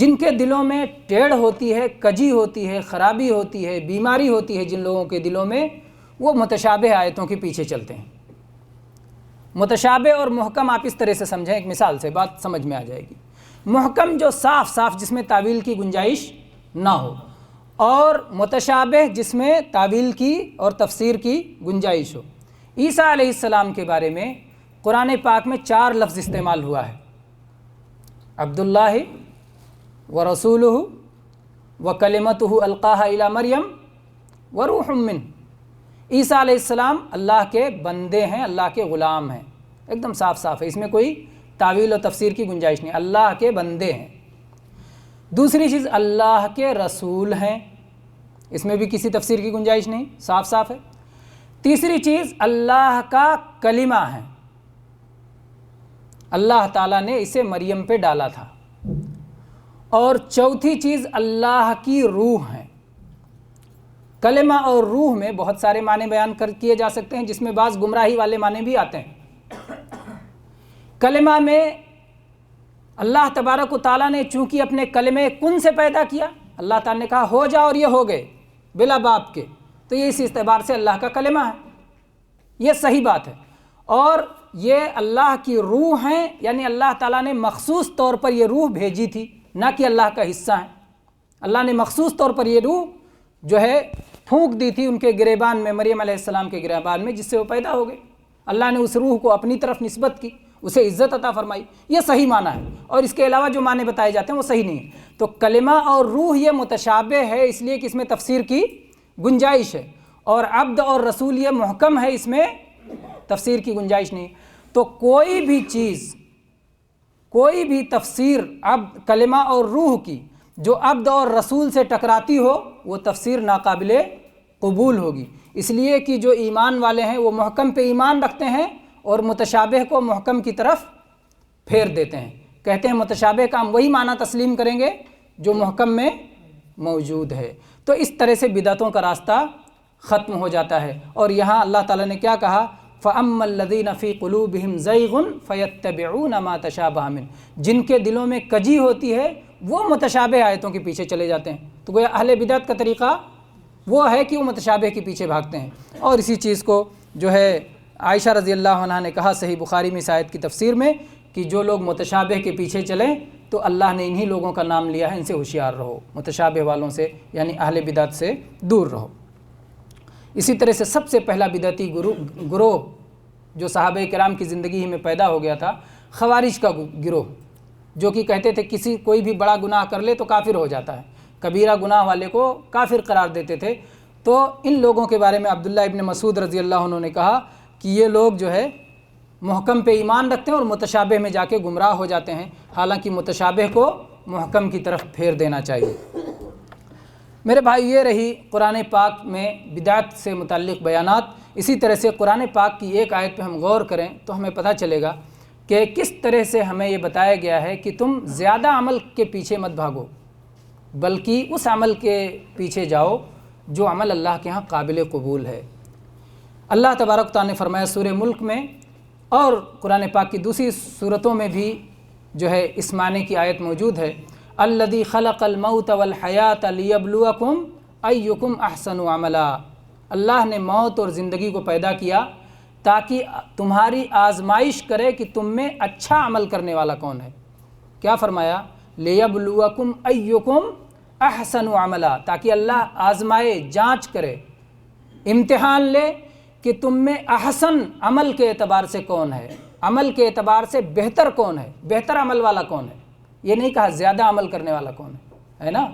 S1: جن کے دلوں میں ٹیڑھ ہوتی ہے، کجی ہوتی ہے، خرابی ہوتی ہے، بیماری ہوتی ہے جن لوگوں کے دلوں میں، وہ متشابہ آیتوں کے پیچھے چلتے ہیں۔ متشابہ اور محکم آپ اس طرح سے سمجھیں، ایک مثال سے بات سمجھ میں آ جائے گی۔ محکم جو صاف صاف جس میں تعویل کی گنجائش نہ ہو، اور متشابہ جس میں تعویل کی اور تفسیر کی گنجائش ہو۔ عیسیٰ علیہ السلام کے بارے میں قرآن پاک میں 4 لفظ استعمال ہوا ہے، عبداللہ ورسولہ وکلمتہ القاها الی مریم وروح منہ۔ عیسیٰ علیہ السلام اللہ کے بندے ہیں، اللہ کے غلام ہیں، ایک دم صاف صاف ہے، اس میں کوئی تعویل و تفسیر کی گنجائش نہیں، اللہ کے بندے ہیں۔ دوسری چیز اللہ کے رسول ہیں، اس میں بھی کسی تفسیر کی گنجائش نہیں، صاف صاف ہے۔ تیسری چیز اللہ کا کلمہ ہے، اللہ تعالیٰ نے اسے مریم پہ ڈالا تھا۔ اور چوتھی چیز اللہ کی روح ہے۔ کلمہ اور روح میں بہت سارے معنی بیان کیے جا سکتے ہیں، جس میں بعض گمراہی والے معنی بھی آتے ہیں۔ کلمہ میں اللہ تبارک و تعالیٰ نے چونکہ اپنے کلمے کن سے پیدا کیا، اللہ تعالیٰ نے کہا ہو جا اور یہ ہو گئے بلا باپ کے، تو یہ اس اعتبار سے اللہ کا کلمہ ہے، یہ صحیح بات ہے۔ اور یہ اللہ کی روح ہیں، یعنی اللہ تعالیٰ نے مخصوص طور پر یہ روح بھیجی تھی، نہ کہ اللہ کا حصہ ہے۔ اللہ نے مخصوص طور پر یہ روح جو ہے پھونک دی تھی ان کے گریبان میں، مریم علیہ السلام کے گریبان میں، جس سے وہ پیدا ہو گئے۔ اللہ نے اس روح کو اپنی طرف نسبت کی، اسے عزت عطا فرمائی، یہ صحیح معنی ہے۔ اور اس کے علاوہ جو معنی بتائے جاتے ہیں وہ صحیح نہیں ہے۔ تو کلمہ اور روح یہ متشابہ ہے، اس لیے کہ اس میں تفسیر کی گنجائش ہے، اور عبد اور رسول یہ محکم ہے، اس میں تفسیر کی گنجائش نہیں۔ تو کوئی بھی چیز، کوئی بھی تفسیر کلمہ اور روح کی جو عبد اور رسول سے ٹکراتی ہو، وہ تفسیر ناقابل قبول ہوگی، اس لیے کہ جو ایمان والے ہیں وہ محکم پہ ایمان رکھتے ہیں اور متشابہ کو محکم کی طرف پھیر دیتے ہیں، کہتے ہیں متشابہ کا ہم وہی معنی تسلیم کریں گے جو محکم میں موجود ہے۔ تو اس طرح سے بدعتوں کا راستہ ختم ہو جاتا ہے۔ اور یہاں اللہ تعالیٰ نے کیا کہا؟ فَأَمَّا الَّذِينَ فِي قُلُوبِهِمْ زَيْغٌ فَيَتَّبِعُونَ مَا تَشَابَهَ مِنْهُ، جن کے دلوں میں کجی ہوتی ہے وہ متشابہ آیتوں کے پیچھے چلے جاتے ہیں۔ تو گویا اہل بدعت کا طریقہ وہ ہے کہ وہ متشابہ کے پیچھے بھاگتے ہیں۔ اور اسی چیز کو جو ہے عائشہ رضی اللہ عنہا نے کہا صحیح بخاری میں اس آیت کی تفسیر میں کہ جو لوگ متشابہ کے پیچھے چلیں تو اللہ نے انہی لوگوں کا نام لیا ہے، ان سے ہوشیار رہو، متشابہ والوں سے یعنی اہل بدعت سے دور رہو۔ اسی طرح سے سب سے پہلا بدعتی گروہ جو صحابہ کرام کی زندگی ہی میں پیدا ہو گیا تھا، خوارج کا گروہ، جو کہ کہتے تھے کوئی بھی بڑا گناہ کر لے تو کافر ہو جاتا ہے، کبیرہ گناہ والے کو کافر قرار دیتے تھے۔ تو ان لوگوں کے بارے میں عبداللہ ابن مسعود رضی اللہ عنہ نے کہا کہ یہ لوگ جو ہے محکم پہ ایمان رکھتے ہیں اور متشابہ میں جا کے گمراہ ہو جاتے ہیں، حالانکہ متشابہ کو محکم کی طرف پھیر دینا چاہیے۔ میرے بھائی، یہ رہی قرآن پاک میں بدعت سے متعلق بیانات۔ اسی طرح سے قرآن پاک کی ایک آیت پہ ہم غور کریں تو ہمیں پتہ چلے گا کہ کس طرح سے ہمیں یہ بتایا گیا ہے کہ تم زیادہ عمل کے پیچھے مت بھاگو، بلکہ اس عمل کے پیچھے جاؤ جو عمل اللہ کے ہاں قابل قبول ہے۔ اللہ تبارک و تعالیٰ نے فرمایا سورہ ملک میں اور قرآن پاک کی دوسری صورتوں میں بھی جو ہے اس معنی کی آیت موجود ہے، الذی خلق الموت والحیات لیبلوکم ایکم احسن عملا۔ اللہ نے موت اور زندگی کو پیدا کیا تاکہ تمہاری آزمائش کرے کہ تم میں اچھا عمل کرنے والا کون ہے۔ کیا فرمایا؟ لیبلوکم ایکم احسن عملا، تاکہ اللہ آزمائے، جانچ کرے، امتحان لے کہ تم میں احسن عمل کے اعتبار سے کون ہے، عمل کے اعتبار سے بہتر کون ہے، بہتر عمل والا کون ہے۔ یہ نہیں کہا زیادہ عمل کرنے والا کون ہے نا؟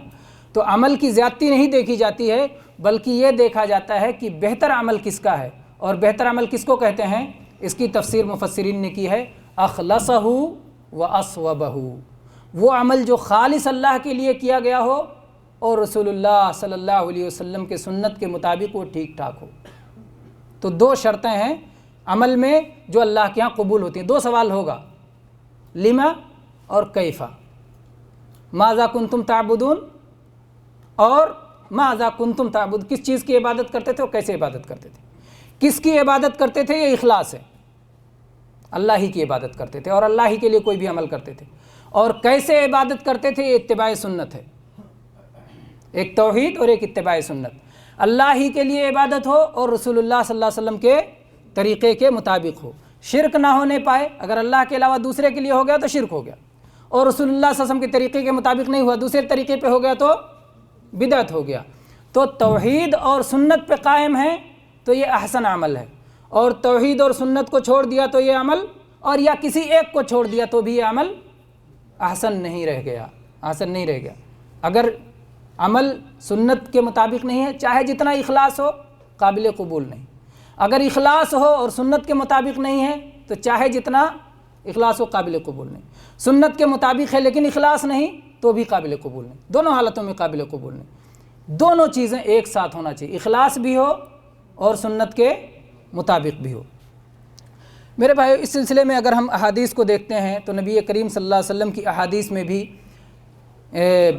S1: تو عمل کی زیادتی نہیں دیکھی جاتی ہے، بلکہ یہ دیکھا جاتا ہے کہ بہتر عمل کس کا ہے، اور بہتر عمل کس کو کہتے ہیں؟ اس کی تفسیر مفسرین نے کی ہے اخلصہ و اصوبہ، وہ عمل جو خالص اللہ کے لیے کیا گیا ہو اور رسول اللہ صلی اللہ علیہ وسلم کے سنت کے مطابق وہ ٹھیک ٹھاک ہو۔ تو دو شرطیں ہیں عمل میں جو اللہ کے ہاں قبول ہوتی ہیں۔ دو سوال ہوگا، لما اور کیفا، ماذا کنتم تعبدون اور ماذا کنتم تعبد، کس چیز کی عبادت کرتے تھے اور کیسے عبادت کرتے تھے۔ کس کی عبادت کرتے تھے؟ یہ اخلاص ہے، اللہ ہی کی عبادت کرتے تھے اور اللہ ہی کے لیے کوئی بھی عمل کرتے تھے۔ اور کیسے عبادت کرتے تھے؟ یہ اتباع سنت ہے، ایک توحید اور ایک اتباع سنت، اللہ ہی کے لیے عبادت ہو اور رسول اللہ صلی اللہ علیہ وسلم کے طریقے کے مطابق ہو، شرک نہ ہونے پائے۔ اگر اللہ کے علاوہ دوسرے کے لیے ہو گیا تو شرک ہو گیا، اور رسول اللہ صلی اللہ علیہ وسلم کے طریقے کے مطابق نہیں ہوا، دوسرے طریقے پہ ہو گیا تو بدعت ہو گیا۔ تو توحید اور سنت پہ قائم ہے تو یہ احسن عمل ہے، اور توحید اور سنت کو چھوڑ دیا تو یہ عمل، اور یا کسی ایک کو چھوڑ دیا تو بھی یہ عمل احسن نہیں رہ گیا، احسن نہیں رہ گیا۔ اگر عمل سنت کے مطابق نہیں ہے، چاہے جتنا اخلاص ہو، قابل قبول نہیں۔ اگر اخلاص ہو اور سنت کے مطابق نہیں ہے تو چاہے جتنا اخلاص ہو، قابل قبول نہیں۔ سنت کے مطابق ہے لیکن اخلاص نہیں تو بھی قابل قبول نہیں، دونوں حالتوں میں قابل قبول نہیں۔ دونوں چیزیں ایک ساتھ ہونا چاہیے، اخلاص بھی ہو اور سنت کے مطابق بھی ہو۔ میرے بھائیو، اس سلسلے میں اگر ہم احادیث کو دیکھتے ہیں تو نبی کریم صلی اللہ علیہ وسلم کی احادیث میں بھی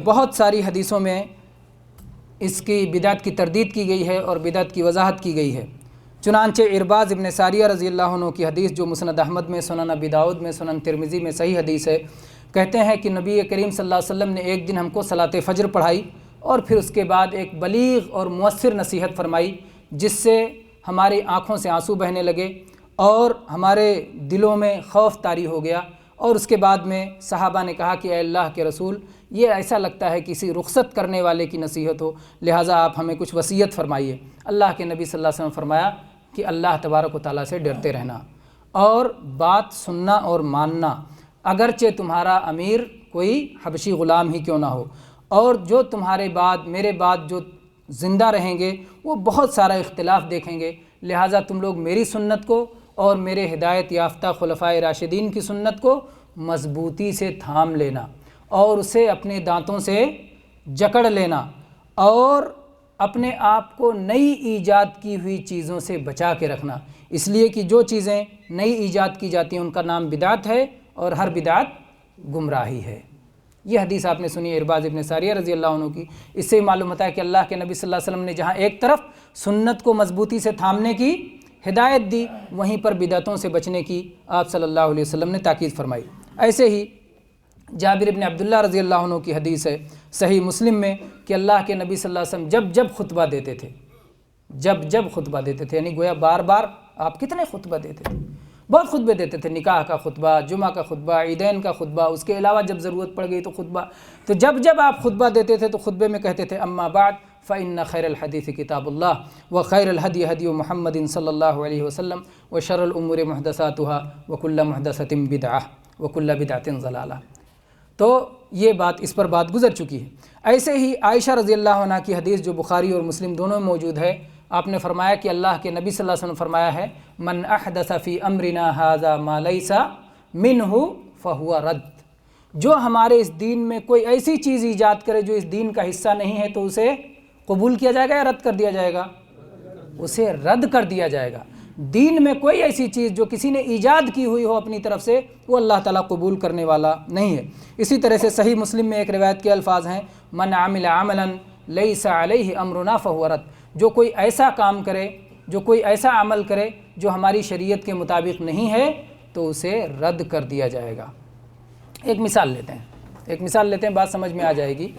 S1: بہت ساری حدیثوں میں اس کی بدعت کی تردید کی گئی ہے اور بدعت کی وضاحت کی گئی ہے۔ چنانچہ ارباز ابن ساریہ رضی اللہ عنہ کی حدیث جو مسند احمد میں، سنن ابی داؤد میں، سنن ترمذی میں صحیح حدیث ہے، کہتے ہیں کہ نبی کریم صلی اللہ علیہ وسلم نے ایک دن ہم کو صلاۃ فجر پڑھائی اور پھر اس کے بعد ایک بلیغ اور مؤثر نصیحت فرمائی، جس سے ہماری آنکھوں سے آنسو بہنے لگے اور ہمارے دلوں میں خوف طاری ہو گیا۔ اور اس کے بعد میں صحابہ نے کہا کہ اے اللہ کے رسول، یہ ایسا لگتا ہے کسی رخصت کرنے والے کی نصیحت ہو، لہٰذا آپ ہمیں کچھ وصیت فرمائیے۔ اللہ کے نبی صلی اللہ علیہ وسلم فرمایا کہ اللہ تبارک و تعالیٰ سے ڈرتے رہنا اور بات سننا اور ماننا، اگرچہ تمہارا امیر کوئی حبشی غلام ہی کیوں نہ ہو، اور جو تمہارے بعد، میرے بعد جو زندہ رہیں گے وہ بہت سارا اختلاف دیکھیں گے، لہٰذا تم لوگ میری سنت کو اور میرے ہدایت یافتہ خلفائے راشدین کی سنت کو مضبوطی سے تھام لینا اور اسے اپنے دانتوں سے جکڑ لینا اور اپنے آپ کو نئی ایجاد کی ہوئی چیزوں سے بچا کے رکھنا، اس لیے کہ جو چیزیں نئی ایجاد کی جاتی ہیں ان کا نام بدعت ہے اور ہر بدعت گمراہی ہے۔ یہ حدیث آپ نے سنی ارباز ابن ساریہ رضی اللہ عنہ کی۔ اس سے معلوم ہوتا ہے کہ اللہ کے نبی صلی اللہ علیہ وسلم نے جہاں ایک طرف سنت کو مضبوطی سے تھامنے کی ہدایت دی، وہیں پر بدعتوں سے بچنے کی آپ صلی اللہ علیہ وسلم نے تاکید فرمائی۔ ایسے ہی جابر بن عبداللہ رضی اللہ عنہ کی حدیث ہے صحیح مسلم میں کہ اللہ کے نبی صلی اللہ علیہ وسلم جب خطبہ دیتے تھے، جب خطبہ دیتے تھے، یعنی گویا بار بار آپ کتنے خطبہ دیتے تھے، بہت خطبے دیتے تھے، نکاح کا خطبہ، جمعہ کا خطبہ، عیدین کا خطبہ، اس کے علاوہ جب ضرورت پڑ گئی تو خطبہ۔ تو جب آپ خطبہ دیتے تھے تو خطبے میں کہتے تھے اما بعد فإن خیر الحدیث کتاب اللہ وخیر الہدی ہدی محمد صلی اللہ علیہ وسلم وشر الامور محدثاتها وکل محدثۃ بدعہ وکل بدعۃ ضلالہ۔ تو یہ اس پر بات گزر چکی ہے۔ ایسے ہی عائشہ رضی اللہ عنہ کی حدیث جو بخاری اور مسلم دونوں میں موجود ہے، آپ نے فرمایا کہ اللہ کے نبی صلی اللہ علیہ وسلم فرمایا ہے من احدث فی امرنا ھذا ما لیس منہ فہو رد، جو ہمارے اس دین میں کوئی ایسی چیز ایجاد کرے جو اس دین کا حصہ نہیں ہے تو اسے قبول کیا جائے گا یا رد کر دیا جائے گا؟ اسے رد کر دیا جائے گا۔ دین میں کوئی ایسی چیز جو کسی نے ایجاد کی ہوئی ہو اپنی طرف سے، وہ اللہ تعالیٰ قبول کرنے والا نہیں ہے۔ اسی طرح سے صحیح مسلم میں ایک روایت کے الفاظ ہیں من عمل عملا لیس علیہ امرنا فہو رد، جو کوئی ایسا کام کرے، جو کوئی ایسا عمل کرے جو ہماری شریعت کے مطابق نہیں ہے تو اسے رد کر دیا جائے گا۔ ایک مثال لیتے ہیں، بات سمجھ میں آ جائے گی۔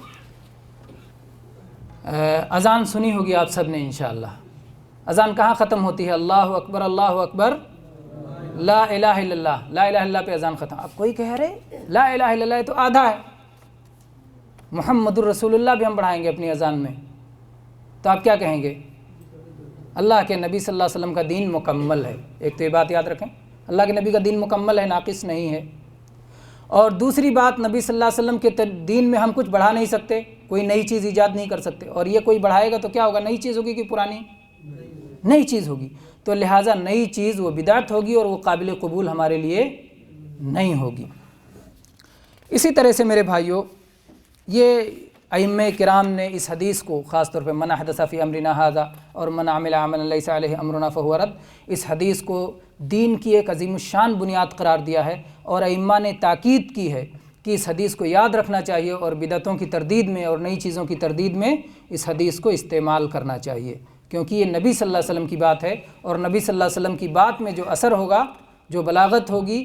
S1: اذان سنی ہوگی آپ سب نے انشاءاللہ۔ اذان کہاں ختم ہوتی ہے؟ اللہ اکبر اللہ اکبر لا الہ الا اللہ، لا الہ الا اللہ پہ اذان ختم۔ اب کوئی کہہ رہے لا الہ الا اللہ تو آدھا ہے، محمد الرسول اللہ بھی ہم بڑھائیں گے اپنی اذان میں، تو آپ کیا کہیں گے؟ اللہ کے نبی صلی اللہ علیہ وسلم کا دین مکمل ہے۔ ایک تو یہ بات یاد رکھیں، اللہ کے نبی کا دین مکمل ہے، ناقص نہیں ہے۔ اور دوسری بات، نبی صلی اللہ علیہ وسلم کے دین میں ہم کچھ بڑھا نہیں سکتے، کوئی نئی چیز ایجاد نہیں کر سکتے، اور یہ کوئی بڑھائے گا تو کیا ہوگا؟ نئی چیز ہوگی کہ پرانی؟ نئی چیز ہوگی، تو لہٰذا نئی چیز وہ بدعت ہوگی اور وہ قابل قبول ہمارے لیے نہیں ہوگی۔ اسی طرح سے میرے بھائیوں، یہ ائمہ کرام نے اس حدیث کو خاص طور پہ من احدث فی امرنا ھذا اور من عمل عملا لیس علیہ امرنا فہو رد، اس حدیث کو دین کی ایک عظیم الشان بنیاد قرار دیا ہے، اور ائمہ نے تاکید کی ہے کہ اس حدیث کو یاد رکھنا چاہیے اور بدعتوں کی تردید میں اور نئی چیزوں کی تردید میں اس حدیث کو استعمال کرنا چاہیے، کیونکہ یہ نبی صلی اللہ علیہ وسلم کی بات ہے، اور نبی صلی اللہ علیہ وسلم کی بات میں جو اثر ہوگا، جو بلاغت ہوگی،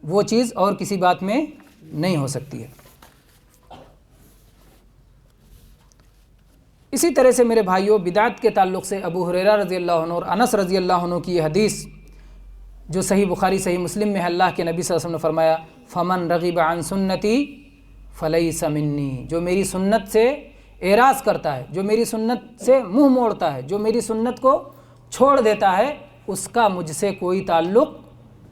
S1: وہ چیز اور کسی بات میں نہیں ہو سکتی ہے۔ اسی طرح سے میرے بھائیوں، بدعت کے تعلق سے ابو ہریرہ رضی اللہ عنہ اور انس رضی اللہ عنہ کی یہ حدیث جو صحیح بخاری صحیح مسلم میں ہے، اللہ کے نبی صلی اللہ علیہ وسلم نے فرمایا فمن رغب عن سنتی فلیس منی، جو میری سنت سے اعراض کرتا ہے، جو میری سنت سے منہ موڑتا ہے، جو میری سنت کو چھوڑ دیتا ہے، اس کا مجھ سے کوئی تعلق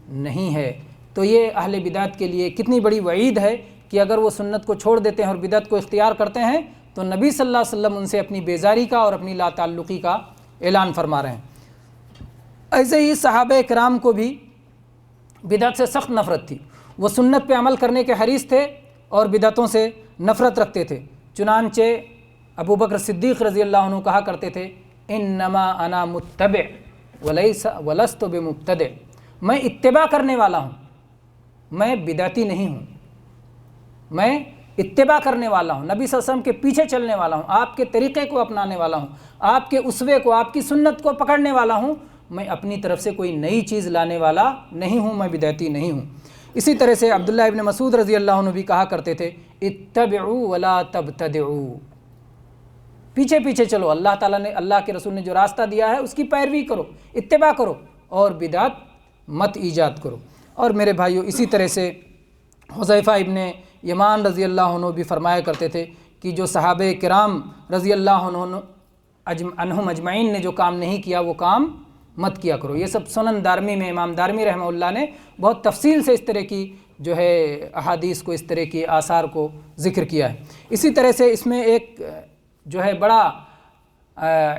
S1: نہیں ہے۔ تو یہ اہل بدعت کے لیے کتنی بڑی وعید ہے کہ اگر وہ سنت کو چھوڑ دیتے ہیں اور بدعت کو اختیار کرتے ہیں تو نبی صلی اللہ علیہ وسلم ان سے اپنی بیزاری کا اور اپنی لا تعلقی کا اعلان فرما رہے ہیں۔ ایسے ہی صحابہ کرام کو بھی بدعت سے سخت نفرت تھی، وہ سنت پہ عمل کرنے کے حریص تھے اور بدعتوں سے نفرت رکھتے تھے۔ چنانچہ ابو بکر صدیق رضی اللہ عنہ کہا کرتے تھے انما انا متبع ولست بمبتدع، میں اتباع کرنے والا ہوں، میں بدعتی نہیں ہوں، میں اتباع کرنے والا ہوں، نبی صلی اللہ علیہ وسلم کے پیچھے چلنے والا ہوں، آپ کے طریقے کو اپنانے والا ہوں، آپ کے اسوے کو، آپ کی سنت کو پکڑنے والا ہوں، میں اپنی طرف سے کوئی نئی چیز لانے والا نہیں ہوں، میں بدعتی نہیں ہوں۔ اسی طرح سے عبداللہ ابن مسعود رضی اللہ عنہ بھی کہا کرتے تھے اتبعوا ولا تبتدعوا، پیچھے پیچھے چلو، اللہ تعالیٰ نے، اللہ کے رسول نے جو راستہ دیا ہے اس کی پیروی کرو، اتباع کرو، اور بدعت مت ایجاد کرو۔ اور میرے بھائیو، اسی طرح سے حذیفہ ابن یمان رضی اللہ عنہ بھی فرمایا کرتے تھے کہ جو صحابہ کرام رضی اللہ عنہم اجمعین نے جو کام نہیں کیا وہ کام مت کیا کرو۔ یہ سب سنن دارمی میں امام دارمی رحمہ اللہ نے بہت تفصیل سے اس طرح کی جو ہے احادیث کو، اس طرح کی آثار کو ذکر کیا ہے۔ اسی طرح سے اس میں ایک جو ہے بڑا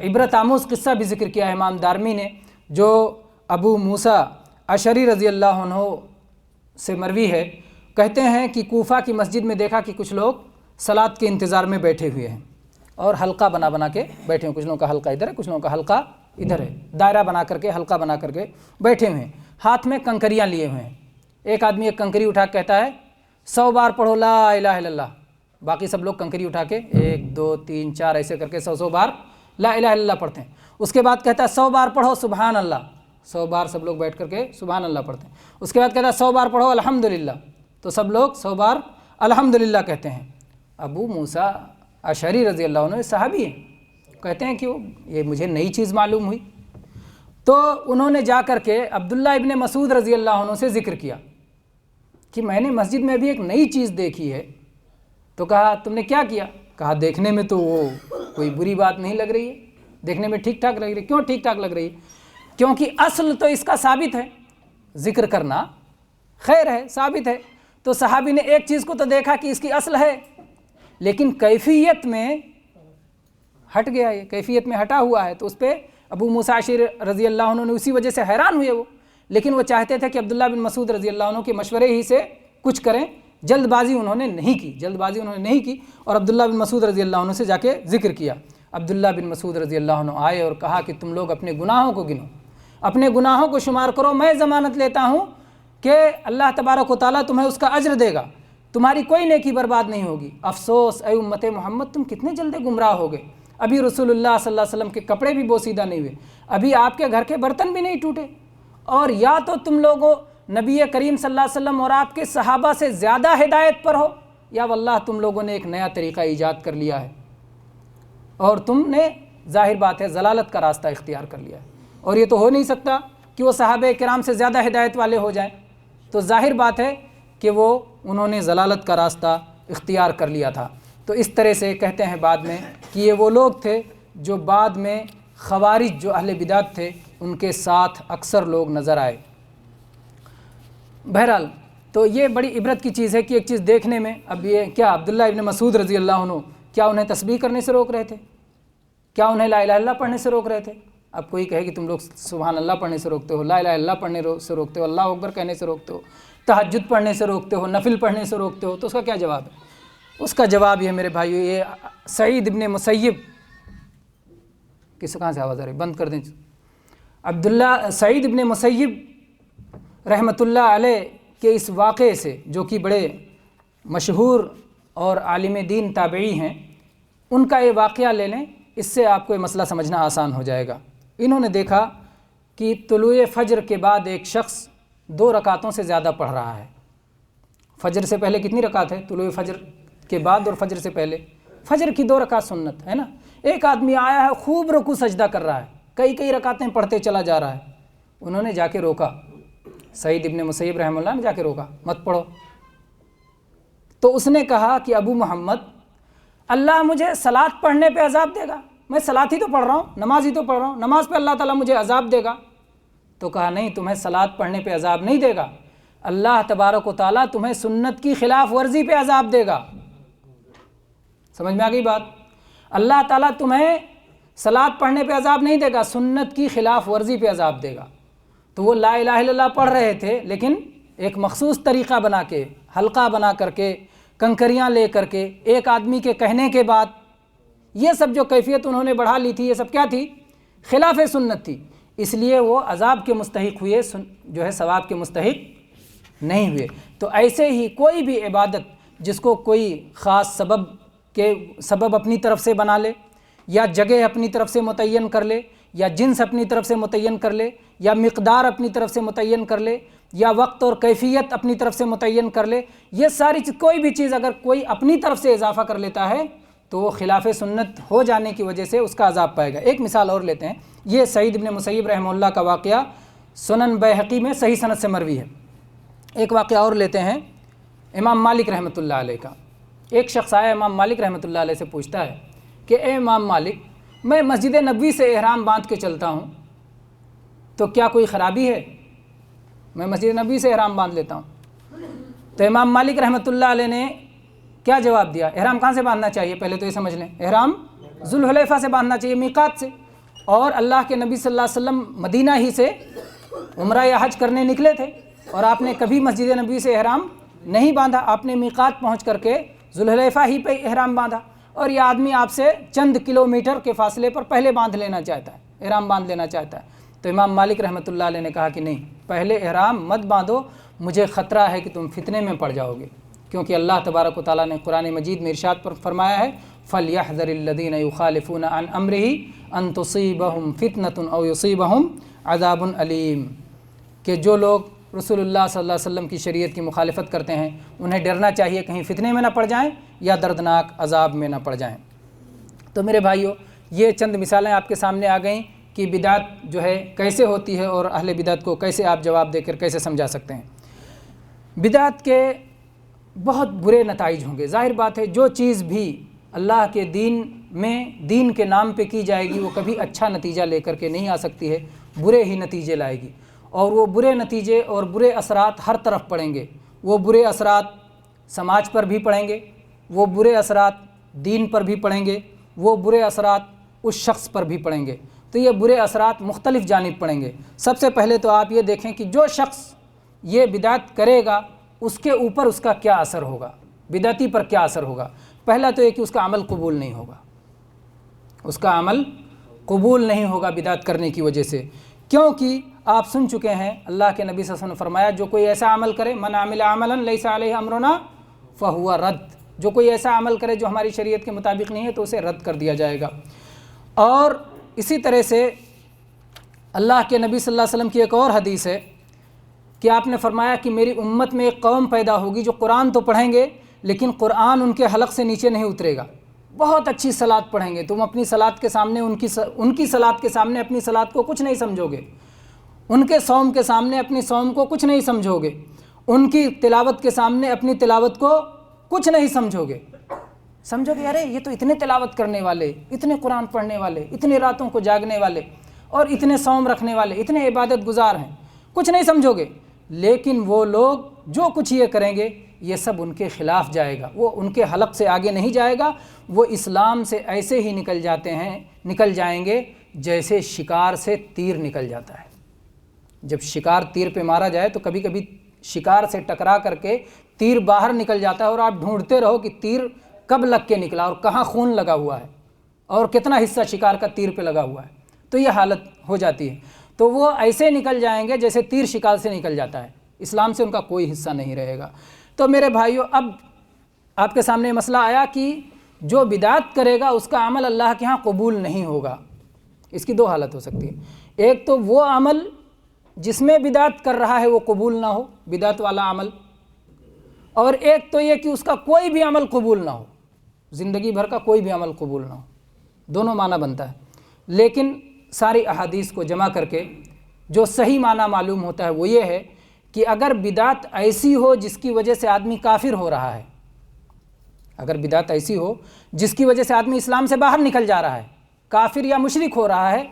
S1: عبرت آموز قصہ بھی ذکر کیا ہے امام دارمی نے، جو ابو موسیٰ اشعری رضی اللہ عنہ سے مروی ہے۔ کہتے ہیں کہ کوفہ کی مسجد میں دیکھا کہ کچھ لوگ صلاۃ کے انتظار میں بیٹھے ہوئے ہیں اور حلقہ بنا بنا کے بیٹھے ہیں، کچھ لوگوں کا حلقہ ادھر ہے، کچھ لوگوں کا حلقہ ادھر ہے، دائرہ بنا کر کے، حلقہ بنا کر کے بیٹھے ہوئے ہیں، ہاتھ میں کنکریاں لیے ہوئے ہیں۔ ایک آدمی ایک کنکری اٹھا کے کہتا ہے 100 بار پڑھو لا الہ الا اللہ، باقی سب لوگ کنکری اٹھا کے 1 2 3 4 ایسے کر کے 100 بار لا الہ الا اللہ پڑھتے ہیں۔ اس کے بعد کہتا ہے 100 بار پڑھو سبحان اللہ، 100 بار سب لوگ بیٹھ کر کے سبحان اللہ پڑھتے ہیں۔ اس کے بعد کہتا ہے 100 بار پڑھو الحمدللہ، تو سب لوگ 100 بار الحمدللہ کہتے ہیں۔ ابو موسیٰ اشعری رضی اللہ عنہ صحابی ہیں، کہتے ہیں کہ یہ مجھے نئی چیز معلوم ہوئی، تو انہوں نے جا کر کے عبداللہ ابن مسعود رضی اللہ عنہ سے ذکر کیا کہ میں نے مسجد میں ابھی ایک نئی چیز دیکھی ہے۔ تو کہا تم نے کیا کیا؟ کہا دیکھنے میں تو وہ کوئی بری بات نہیں لگ رہی ہے، دیکھنے میں ٹھیک ٹھاک لگ رہی ہے۔ کیوں ٹھیک ٹھاک لگ رہی ہے؟ کیونکہ اصل تو اس کا ثابت ہے، ذکر کرنا خیر ہے، ثابت ہے۔ تو صحابی نے ایک چیز کو تو دیکھا کہ اس کی اصل ہے، لیکن کیفیت میں ہٹ گیا، یہ کیفیت میں ہٹا ہوا ہے، تو اس پہ ابو موسیٰ اشعری رضی اللہ عنہ نے اسی وجہ سے حیران ہوئے وہ، لیکن وہ چاہتے تھے کہ عبداللہ بن مسعود رضی اللہ عنہ کے مشورے ہی سے کچھ کریں، جلد بازی انہوں نے نہیں کی، اور عبداللہ بن مسعود رضی اللہ عنہ سے جا کے ذکر کیا۔ عبداللہ بن مسعود رضی اللہ عنہ آئے اور کہا کہ تم لوگ اپنے گناہوں کو گنو، اپنے گناہوں کو شمار کرو، میں ضمانت لیتا ہوں کہ اللہ تبارک و تعالیٰ تمہیں اس کا اجر دے گا، تمہاری کوئی نیکی برباد نہیں ہوگی۔ افسوس اے امت محمد، تم کتنے جلدی گمراہ ہو گئے، ابھی رسول اللہ صلی اللہ علیہ وسلم کے کپڑے بھی بوسیدہ نہیں ہوئے، ابھی آپ کے گھر کے برتن بھی نہیں ٹوٹے، اور یا تو تم لوگوں نبی کریم صلی اللہ علیہ وسلم اور آپ کے صحابہ سے زیادہ ہدایت پر ہو، یا واللہ تم لوگوں نے ایک نیا طریقہ ایجاد کر لیا ہے اور تم نے ظاہر بات ہے ضلالت کا راستہ اختیار کر لیا ہے، اور یہ تو ہو نہیں سکتا کہ وہ صحابہ کرام سے زیادہ ہدایت والے ہو جائیں، تو ظاہر بات ہے کہ انہوں نے ضلالت کا راستہ اختیار کر لیا تھا۔ تو اس طرح سے کہتے ہیں بعد میں کہ یہ وہ لوگ تھے جو بعد میں خوارج جو اہل بدعت تھے ان کے ساتھ اکثر لوگ نظر آئے۔ بہرحال تو یہ بڑی عبرت کی چیز ہے کہ ایک چیز دیکھنے میں، اب یہ کیا عبداللہ ابن مسعود رضی اللہ عنہ کیا انہیں تسبیح کرنے سے روک رہے تھے؟ کیا انہیں لا الہ الا اللہ پڑھنے سے روک رہے تھے؟ اب کوئی کہے کہ تم لوگ سبحان اللہ پڑھنے سے روکتے ہو، لا الہ الا اللہ پڑھنے سے روکتے ہو، اللہ اکبر کہنے سے روکتے ہو، تہجد پڑھنے سے روکتے ہو، نفل پڑھنے سے روکتے ہو، تو اس کا کیا جواب ہے؟ اس کا جواب یہ میرے بھائیو، یہ سعید ابن مسیب، کہاں سے آواز آ رہی ہے؟ بند کر دیں۔ سعید ابن مسیب رحمۃ اللہ علیہ کے اس واقعے سے، جو کہ بڑے مشہور اور عالم دین تابعی ہیں، ان کا یہ واقعہ لے لیں، اس سے آپ کو یہ مسئلہ سمجھنا آسان ہو جائے گا۔ انہوں نے دیکھا کہ طلوع فجر کے بعد ایک شخص 2 رکعتوں سے زیادہ پڑھ رہا ہے۔ فجر سے پہلے کتنی رکعت ہے؟ طلوع فجر کے بعد اور فجر سے پہلے فجر کی 2 رکعت سنت ہے نا۔ ایک آدمی آیا ہے، خوب رکوع سجدہ کر رہا ہے، کئی رکعتیں پڑھتے چلا جا رہا ہے۔ انہوں نے جا کے روکا، سعید ابن مسیب رحمہ اللہ نے جا کے روکا، مت پڑھو۔ تو اس نے کہا کہ ابو محمد، اللہ مجھے صلاۃ پڑھنے پہ عذاب دے گا، میں صلاۃ ہی تو پڑھ رہا ہوں، نماز ہی تو پڑھ رہا ہوں، نماز پہ اللہ تعالیٰ مجھے عذاب دے گا؟ تو کہا نہیں، تمہیں صلاۃ پڑھنے پہ عذاب نہیں دے گا، اللہ تبارک و تعالیٰ تمہیں سنت کی خلاف ورزی پہ عذاب دے گا۔ سمجھ میں آ گئی بات؟ اللہ تعالیٰ تمہیں صلاۃ پڑھنے پہ عذاب نہیں دے گا، سنت کی خلاف ورزی پہ عذاب دے گا۔ تو وہ لا الہ الا اللہ پڑھ رہے تھے، لیکن ایک مخصوص طریقہ بنا کے، حلقہ بنا کر کے، کنکریاں لے کر کے، ایک آدمی کے کہنے کے بعد، یہ سب جو کیفیت انہوں نے بڑھا لی تھی، یہ سب کیا تھی؟ خلاف سنت تھی، اس لیے وہ عذاب کے مستحق ہوئے، جو ہے ثواب کے مستحق نہیں ہوئے۔ تو ایسے ہی کوئی بھی عبادت جس کو کوئی خاص سبب اپنی طرف سے بنا لے، یا جگہ اپنی طرف سے متعین کر لے، یا جنس اپنی طرف سے متعین کر لے، یا مقدار اپنی طرف سے متعین کر لے، یا وقت اور کیفیت اپنی طرف سے متعین کر لے، یہ ساری کوئی بھی چیز اگر کوئی اپنی طرف سے اضافہ کر لیتا ہے تو وہ خلاف سنت ہو جانے کی وجہ سے اس کا عذاب پائے گا۔ ایک مثال اور لیتے ہیں، یہ سعید بن مسیب رحمہ اللہ کا واقعہ سنن بیہقی میں صحیح سند سے مروی ہے۔ ایک واقعہ اور لیتے ہیں امام مالک رحمۃ اللہ علیہ کا۔ ایک شخص آیا امام مالک رحمۃ اللہ علیہ سے پوچھتا ہے کہ اے امام مالک، میں مسجد نبوی سے احرام باندھ کے چلتا ہوں تو کیا کوئی خرابی ہے؟ میں مسجد نبوی سے احرام باندھ لیتا ہوں۔ تو امام مالک رحمۃ اللہ علیہ نے کیا جواب دیا؟ احرام کہاں سے باندھنا چاہیے؟ پہلے تو یہ سمجھ لیں، احرام ذوالحلیفہ سے باندھنا چاہیے، میقات سے۔ اور اللہ کے نبی صلی اللہ علیہ وسلم مدینہ ہی سے عمرہ یا حج کرنے نکلے تھے، اور آپ نے کبھی مسجد نبوی سے احرام نہیں باندھا، آپ نے میقات پہنچ کر کے ذوالحلیفہ ہی پہ احرام باندھا، اور یہ آدمی آپ سے چند کلومیٹر کے فاصلے پر پہلے باندھ لینا چاہتا ہے، احرام باندھ لینا چاہتا ہے۔ تو امام مالک رحمۃ اللہ علیہ نے کہا کہ نہیں، پہلے احرام مت باندھو، مجھے خطرہ ہے کہ تم فتنے میں پڑ جاؤ گے، کیونکہ اللہ تبارک و تعالیٰ نے قرآن مجید میں ارشاد پر فرمایا ہے فَلْيَحْذَرِ الَّذِينَ يُخَالِفُونَ عَنْ أَمْرِهِ أَن تُصِيبَهُمْ فِتْنَةٌ أَوْ يُصِيبَهُمْ عَذَابٌ أَلِيمٌ، کہ جو لوگ رسول اللہ صلی اللہ علیہ وسلم کی شریعت کی مخالفت کرتے ہیں انہیں ڈرنا چاہیے کہیں فتنے میں نہ پڑ جائیں یا دردناک عذاب میں نہ پڑ جائیں۔ تو میرے بھائیو، یہ چند مثالیں آپ کے سامنے آ گئیں کہ بدعت جو ہے کیسے ہوتی ہے، اور اہل بدعت کو کیسے آپ جواب دے کر کیسے سمجھا سکتے ہیں۔ بدعت کے بہت برے نتائج ہوں گے۔ ظاہر بات ہے جو چیز بھی اللہ کے دین میں دین کے نام پہ کی جائے گی وہ کبھی اچھا نتیجہ لے کر کے نہیں آ سکتی ہے، برے ہی نتیجے لائے گی، اور وہ برے نتیجے اور برے اثرات ہر طرف پڑیں گے۔ وہ برے اثرات سماج پر بھی پڑیں گے، وہ برے اثرات دین پر بھی پڑیں گے، وہ برے اثرات اس شخص پر بھی پڑیں گے۔ تو یہ برے اثرات مختلف جانب پڑیں گے۔ سب سے پہلے تو آپ یہ دیکھیں کہ جو شخص یہ بدعت کرے گا اس کے اوپر اس کا کیا اثر ہوگا، بدعتی پر کیا اثر ہوگا۔ پہلا تو یہ کہ اس کا عمل قبول نہیں ہوگا، اس کا عمل قبول نہیں ہوگا بدعت کرنے کی وجہ سے، کیونکہ آپ سن چکے ہیں اللہ کے نبی صلی اللہ علیہ وسلم نے فرمایا جو کوئی ایسا عمل کرے من عمل عملا لیس علیہ امرنا فہو رد، جو کوئی ایسا عمل کرے جو ہماری شریعت کے مطابق نہیں ہے تو اسے رد کر دیا جائے گا۔ اور اسی طرح سے اللہ کے نبی صلی اللہ علیہ وسلم کی ایک اور حدیث ہے کہ آپ نے فرمایا کہ میری امت میں ایک قوم پیدا ہوگی جو قرآن تو پڑھیں گے لیکن قرآن ان کے حلق سے نیچے نہیں اترے گا، بہت اچھی صلاۃ پڑھیں گے، تم اپنی صلاۃ کے سامنے ان کی صلاۃ کے سامنے اپنی صلاۃ کو کچھ نہیں سمجھو گے، ان کے صوم کے سامنے اپنی صوم کو کچھ نہیں سمجھو گے، ان کی تلاوت کے سامنے اپنی تلاوت کو کچھ نہیں سمجھو گے ارے یہ تو اتنے تلاوت کرنے والے، اتنے قرآن پڑھنے والے، اتنے راتوں کو جاگنے والے، اور اتنے صوم رکھنے والے، اتنے عبادت گزار ہیں، کچھ نہیں سمجھو گے۔ لیکن وہ لوگ جو کچھ یہ کریں گے یہ سب ان کے خلاف جائے گا، وہ ان کے حلق سے آگے نہیں جائے گا، وہ اسلام سے ایسے ہی نکل جائیں گے جیسے شکار سے تیر نکل جاتا ہے۔ جب شکار تیر پہ مارا جائے تو کبھی کبھی شکار سے ٹکرا کر کے تیر باہر نکل جاتا ہے اور آپ ڈھونڈتے رہو کہ تیر کب لگ کے نکلا اور کہاں خون لگا ہوا ہے اور کتنا حصہ شکار کا تیر پہ لگا ہوا ہے، تو یہ حالت ہو جاتی ہے۔ تو وہ ایسے نکل جائیں گے جیسے تیر شکار سے نکل جاتا ہے، اسلام سے ان کا کوئی حصہ نہیں رہے گا۔ تو میرے بھائیو، اب آپ کے سامنے مسئلہ آیا کہ جو بدعت کرے گا اس کا عمل اللہ کے ہاں قبول نہیں ہوگا۔ اس کی دو حالت ہو سکتی ہے، ایک تو وہ عمل جس میں بدعت کر رہا ہے وہ قبول نہ ہو، بدعت والا عمل، اور ایک تو یہ کہ اس کا کوئی بھی عمل قبول نہ ہو، زندگی بھر کا کوئی بھی عمل قبول نہ ہو، دونوں معنی بنتا ہے۔ لیکن ساری احادیث کو جمع کر کے جو صحیح معنی معلوم ہوتا ہے وہ یہ ہے کہ اگر بدعت ایسی ہو جس کی وجہ سے آدمی کافر ہو رہا ہے، اگر بدعت ایسی ہو جس کی وجہ سے آدمی اسلام سے باہر نکل جا رہا ہے، کافر یا مشرک ہو رہا ہے،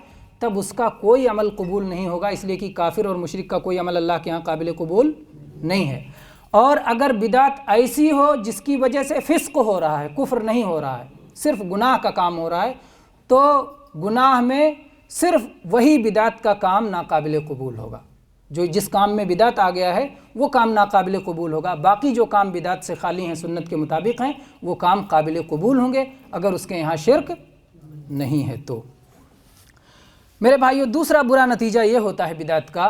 S1: تب اس کا کوئی عمل قبول نہیں ہوگا، اس لیے کہ کافر اور مشرک کا کوئی عمل اللہ کے ہاں قابل قبول نہیں ہے۔ اور اگر بدعت ایسی ہو جس کی وجہ سے فسق ہو رہا ہے، کفر نہیں ہو رہا ہے، صرف گناہ کا کام ہو رہا ہے، تو گناہ میں صرف وہی بدعت کا کام ناقابل قبول ہوگا، جس کام میں بدعت آ گیا ہے وہ کام ناقابل قبول ہوگا، باقی جو کام بدعت سے خالی ہیں، سنت کے مطابق ہیں، وہ کام قابل قبول ہوں گے اگر اس کے یہاں شرک نہیں ہے تو۔ میرے بھائیو، دوسرا برا نتیجہ یہ ہوتا ہے بدعت کا